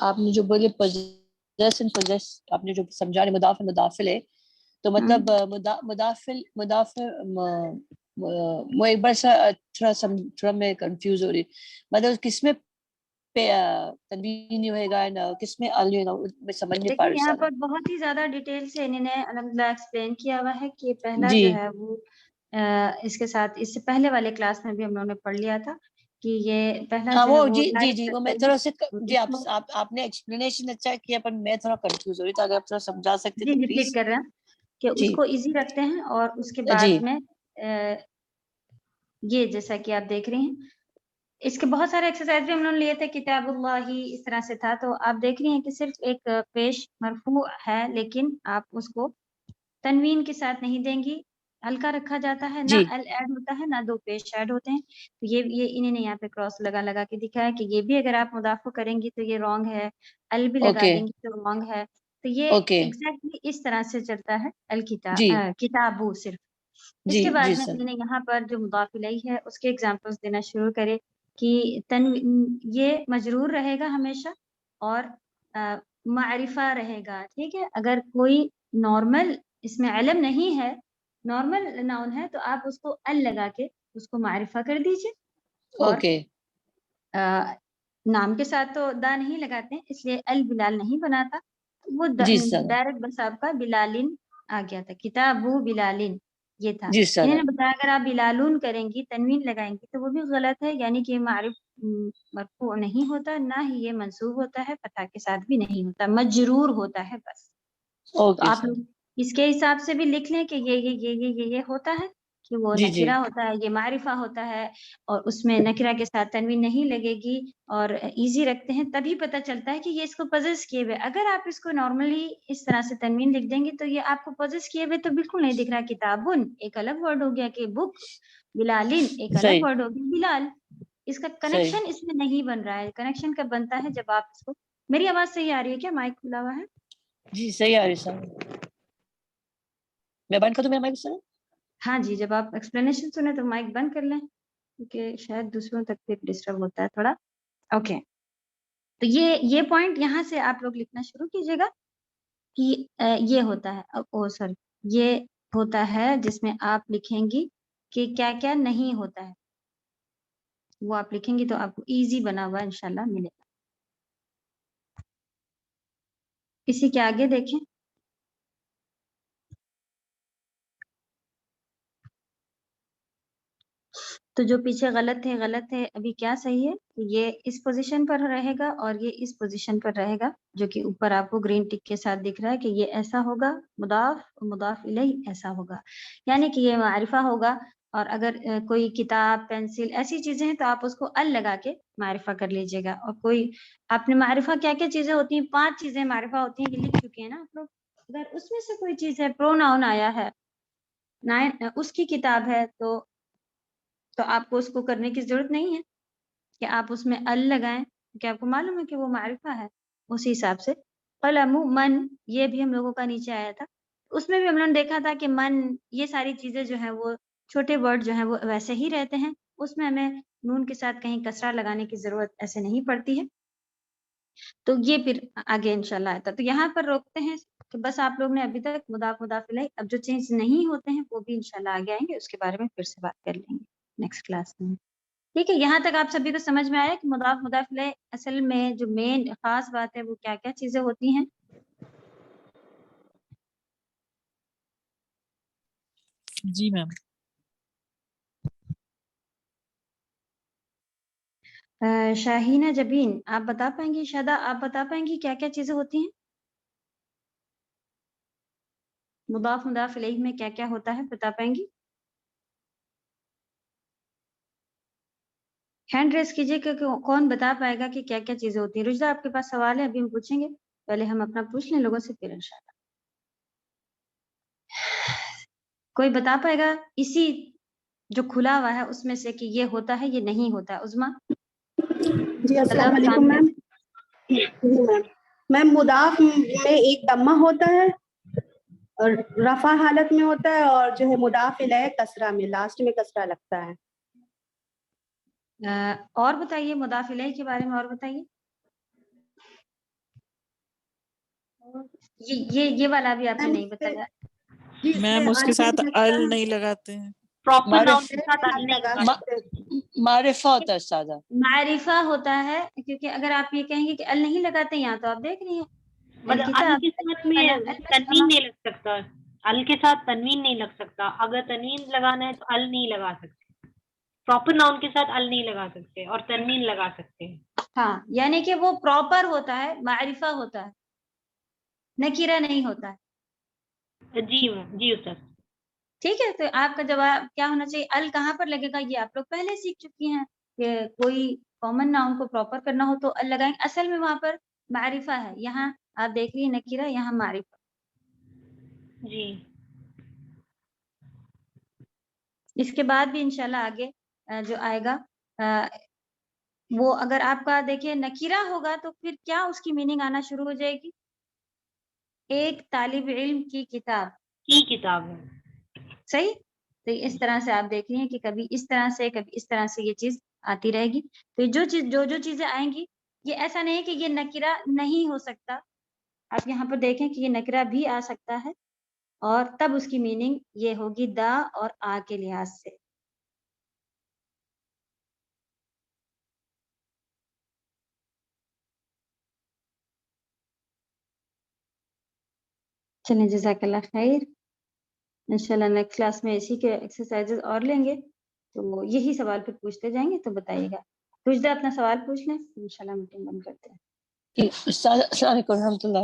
[SPEAKER 3] آپ نے جو بولے آپ نے جو سمجھا رہے مدافل ہے، تو مطلب وہ ایک بار تھوڑا میں کنفیوز ہو رہی، مطلب کس میں تنوین ہوئے گا کس میں ال ہوئے گا، میں سمجھ نہیں پا
[SPEAKER 1] دیکھیں یہاں
[SPEAKER 3] رہی.
[SPEAKER 1] پر بہت ہی زیادہ ڈیٹیل سے انہوں نے الحمدللہ ایکسپلین کیا ہوا ہے کہ پہلا
[SPEAKER 3] جی
[SPEAKER 1] جو ہے وہ اس کے ساتھ اس سے پہلے والے کلاس میں بھی ہم لوگوں نے پڑھ لیا تھا کہ یہ پہلا
[SPEAKER 3] ہاں
[SPEAKER 1] جو ہے
[SPEAKER 3] وہ
[SPEAKER 1] وہ
[SPEAKER 3] جی وہ میں تھوڑا سے جی
[SPEAKER 1] اس کو
[SPEAKER 3] آپ نے ایکسپلینیشن اچھا کیا، پر میں تھوڑا کنفیوز ہو رہی تھی، اگر آپ تھوڑا سمجھا سکتے
[SPEAKER 1] جی
[SPEAKER 3] تو
[SPEAKER 1] ریپیٹ
[SPEAKER 3] پلیز.
[SPEAKER 1] کر رہے ہیں کہ اس
[SPEAKER 3] جی
[SPEAKER 1] کو ایزی رکھتے ہیں اور اس کے
[SPEAKER 3] جی
[SPEAKER 1] بعد میں یہ جیسا کہ آپ دیکھ رہے ہیں اس کے بہت سارے ایکسرسائز بھی ہم نے لیے تھے، کتاب اللہ ہی اس طرح سے تھا. تو آپ دیکھ رہی ہیں کہ صرف ایک پیش مرفوع ہے، لیکن آپ اس کو تنوین کے ساتھ نہیں دیں گی، ہلکا رکھا جاتا ہے، نہ
[SPEAKER 3] جی
[SPEAKER 1] ال ایڈ ہوتا ہے نہ دو پیش ایڈ ہوتے ہیں. تو یہ انہوں نے یہاں پہ کراس لگا کے دکھایا کہ یہ بھی اگر آپ مضاف کریں گی تو یہ رانگ ہے، ال بھی لگا
[SPEAKER 3] اوکے
[SPEAKER 1] دیں گی تو رانگ ہے. تو یہ
[SPEAKER 3] اوکے
[SPEAKER 1] ایگزیکٹلی اس طرح سے چلتا ہے
[SPEAKER 3] جی
[SPEAKER 1] کتابو صرف. اس
[SPEAKER 3] جی
[SPEAKER 1] کے بعد
[SPEAKER 3] جی
[SPEAKER 1] میں
[SPEAKER 3] سر.
[SPEAKER 1] انہوں نے یہاں پر جو مضاف الیہ ہے اس کے ایگزامپلس دینا شروع کرے کہ یہ مجرور رہے گا ہمیشہ اور معرفہ رہے گا. ٹھیک ہے، اگر کوئی نارمل اس میں علم نہیں ہے، نارمل ناؤن ہے، تو آپ اس کو ال لگا کے اس کو معرفہ کر دیجئے. اور
[SPEAKER 3] اوکے
[SPEAKER 1] نام کے ساتھ تو دا نہیں لگاتے ہیں، اس لیے البلال نہیں بناتا، وہ
[SPEAKER 3] جی سر
[SPEAKER 1] ڈائریکٹ بس آپ کا بلالن آ گیا تھا، کتابو بلالن یہ تھا.
[SPEAKER 3] جی سر.
[SPEAKER 1] انہوں نے بتایا اگر آپ بلالون کریں گی، تنوین لگائیں گی تو وہ بھی غلط ہے، یعنی کہ مرفوع نہیں ہوتا، نہ ہی یہ منصوب ہوتا ہے، فتح کے ساتھ بھی نہیں ہوتا، مجرور ہوتا ہے بس. تو
[SPEAKER 3] اوکے
[SPEAKER 1] آپ
[SPEAKER 3] سر.
[SPEAKER 1] لوگ اس کے حساب سے بھی لکھ لیں کہ یہ ہوتا ہے کہ وہ
[SPEAKER 3] جی جی
[SPEAKER 1] نکرہ ہوتا ہے، یہ معرفہ ہوتا ہے، اور اس میں نکرہ کے ساتھ تنوین نہیں لگے گی، اور ایزی رکھتے ہیں تبھی پتہ چلتا ہے کہ یہ اس کو پوزیس کیے ہوئے. اگر آپ اس کو نارملی اس طرح سے تنوین لکھ دیں گے تو یہ آپ کو پوزیس کیے ہوئے تو بالکل نہیں دکھ رہا. کتابن ایک الگ ورڈ ہو گیا کہ بک، بلالن ایک الگ
[SPEAKER 3] صحیح
[SPEAKER 1] ورڈ ہو گیا بلال. اس کا
[SPEAKER 3] صحیح.
[SPEAKER 1] کنیکشن اس میں نہیں بن رہا ہے. کنیکشن کب بنتا ہے جب آپ اس کو، میری آواز صحیح آ رہی ہے کیا؟ مائک کھلا ہوا ہے؟
[SPEAKER 3] جی صحیح آ رہی سر. میں بند کر دوں میرا مائک سر؟
[SPEAKER 1] ہاں جی، جب آپ ایکسپلینیشن سنیں تو مائک بند کر لیں کیونکہ شاید دوسروں تک بھی ڈسٹرب ہوتا ہے تھوڑا. اوکے، تو یہ پوائنٹ یہاں سے آپ لوگ لکھنا شروع کیجیے گا کہ یہ ہوتا ہے یہ ہوتا ہے جس میں آپ لکھیں گی کہ کیا کیا نہیں ہوتا ہے، وہ آپ لکھیں گی تو آپ کو ایزی بنا ہوا انشاءاللہ ملے گا. اسی کے آگے دیکھیں. تو جو پیچھے غلط ہے ابھی کیا صحیح ہے کہ یہ اس پوزیشن پر رہے گا اور یہ اس پوزیشن پر رہے گا، جو کہ اوپر آپ کو گرین ٹک کے ساتھ دکھ رہا ہے کہ یہ ایسا ہوگا، مضاف الیہ ایسا ہوگا، یعنی کہ یہ معرفہ ہوگا. اور اگر کوئی کتاب، پینسل ایسی چیزیں ہیں تو آپ اس کو ال لگا کے معرفہ کر لیجیے گا. اور کوئی آپ نے معرفہ کیا کیا چیزیں ہوتی ہیں، 5 چیزیں معرفہ ہوتی ہیں، یہ لکھ چکے ہیں نا آپ لوگ. اگر اس میں سے کوئی چیز ہے، پروناؤن آیا ہے، اس کی کتاب ہے، تو آپ کو اس کو کرنے کی ضرورت نہیں ہے کہ آپ اس میں ال لگائیں، کہ آپ کو معلوم ہے کہ وہ معرفہ ہے. اسی حساب سے قلم، من، یہ بھی ہم لوگوں کا نیچے آیا تھا، اس میں بھی ہم نے دیکھا تھا کہ من، یہ ساری چیزیں جو ہیں وہ چھوٹے ورڈ جو ہیں وہ ویسے ہی رہتے ہیں، اس میں ہمیں نون کے ساتھ کہیں کسرہ لگانے کی ضرورت ایسے نہیں پڑتی ہے. تو یہ پھر آگے انشاءاللہ آتا. تو یہاں پر روکتے ہیں کہ بس آپ لوگ نے ابھی تک مضاف مضاف الیہ، اب جو چینج نہیں ہوتے ہیں وہ بھی انشاءاللہ آگے آئیں گے، اس کے بارے میں پھر سے بات کر لیں گے نیکسٹ کلاس میں. ٹھیک ہے، یہاں تک آپ سبھی کو سمجھ میں آیا کہ مضاف مضاف الیہ اصل میں جو مین خاص بات ہے وہ کیا کیا چیزیں ہوتی ہیں؟
[SPEAKER 8] جی میم.
[SPEAKER 1] شاہینہ جبین آپ بتا پائیں گی، شادہ آپ بتا پائیں گی کیا کیا چیزیں ہوتی ہیں؟ مضاف مضاف الیہ میں کیا کیا ہوتا ہے بتا پائیں گی؟ ہینڈ ریس کیجئے کہ کون بتا پائے گا کہ کیا کیا چیزیں ہوتی ہیں. رشدہ آپ کے پاس سوال ہے، ابھی ہم پوچھیں گے، پہلے ہم اپنا پوچھ لیں لوگوں سے پھر انشاءاللہ. کوئی بتا پائے گا اسی جو کھلا ہوا ہے اس میں سے کہ یہ ہوتا ہے یہ نہیں ہوتا ہے؟ عظمیٰ
[SPEAKER 6] جی السلام علیکم میم. میم مضاف میں ایک دمہ ہوتا ہے اور رفع حالت میں ہوتا ہے، اور جو ہے مضاف الیہ کسرہ میں، لاسٹ میں کسرہ لگتا ہے.
[SPEAKER 1] اور بتائیے مضاف الیہ کے بارے میں اور بتائیے. یہ والا بھی آپ نے نہیں بتایا.
[SPEAKER 8] میم اس کے ساتھ ال نہیں لگاتے ہیں.
[SPEAKER 4] پراپر ناؤن کے ساتھ ال نہیں لگا
[SPEAKER 3] معرفہ ہوتا ہے سادہ.
[SPEAKER 1] معرفہ ہوتا ہے، کیونکہ اگر آپ یہ کہیں گے کہ ال نہیں لگاتے، یہاں تو آپ دیکھ رہی ہیں
[SPEAKER 4] ال کے ساتھ میں تنوین نہیں لگ سکتا، ال کے ساتھ تنوین نہیں لگ سکتا. اگر تنوین لگانا ہے تو ال نہیں لگا سکتے. پراپر ناؤن کے ساتھ ال نہیں لگا سکتے اور تنوین لگا سکتے ہیں.
[SPEAKER 1] ہاں، یعنی کہ وہ پراپر ہوتا ہے، معرفہ ہوتا ہے، نکیرہ نہیں ہوتا ہے.
[SPEAKER 4] جی استاد.
[SPEAKER 1] ٹھیک ہے، تو آپ کا جواب کیا ہونا چاہیے؟ ال کہاں پر لگے گا یہ آپ لوگ پہلے سیکھ چکی ہیں کہ کوئی کامن ناؤن کو پراپر کرنا ہو تو ال لگائیں. اصل میں وہاں پر معرفہ ہے، یہاں آپ دیکھ رہی ہیں نکیرہ، یہاں معرفہ.
[SPEAKER 4] جی
[SPEAKER 1] اس کے بعد بھی انشاءاللہ آگے جو آئے گا وہ اگر آپ کا دیکھیں نکیرہ ہوگا تو پھر کیا اس کی میننگ آنا شروع ہو جائے گی؟ ایک طالب علم کی کتاب.
[SPEAKER 4] کی کتاب ہے.
[SPEAKER 1] صحیح. تو اس طرح سے آپ دیکھ رہی ہیں کہ کبھی اس طرح سے کبھی اس طرح سے یہ چیز آتی رہے گی. تو جو چیزیں آئیں گی یہ ایسا نہیں کہ یہ نکرہ نہیں ہو سکتا. آپ یہاں پر دیکھیں کہ یہ نکرہ بھی آ سکتا ہے اور تب اس کی میننگ یہ ہوگی دا اور آ کے لحاظ سے. چلیں جزاک اللہ خیر. انشاءاللہ نیکسٹ کلاس میں اسی کے ایکسرسائزز اور لیں گے، تو یہی سوال پھر پوچھتے جائیں گے. تو بتائیے گا رشدہ اپنا سوال پوچھ لیں، انشاءاللہ میٹنگ بند کرتے ہیں.
[SPEAKER 3] السلام علیکم و رحمۃ اللہ.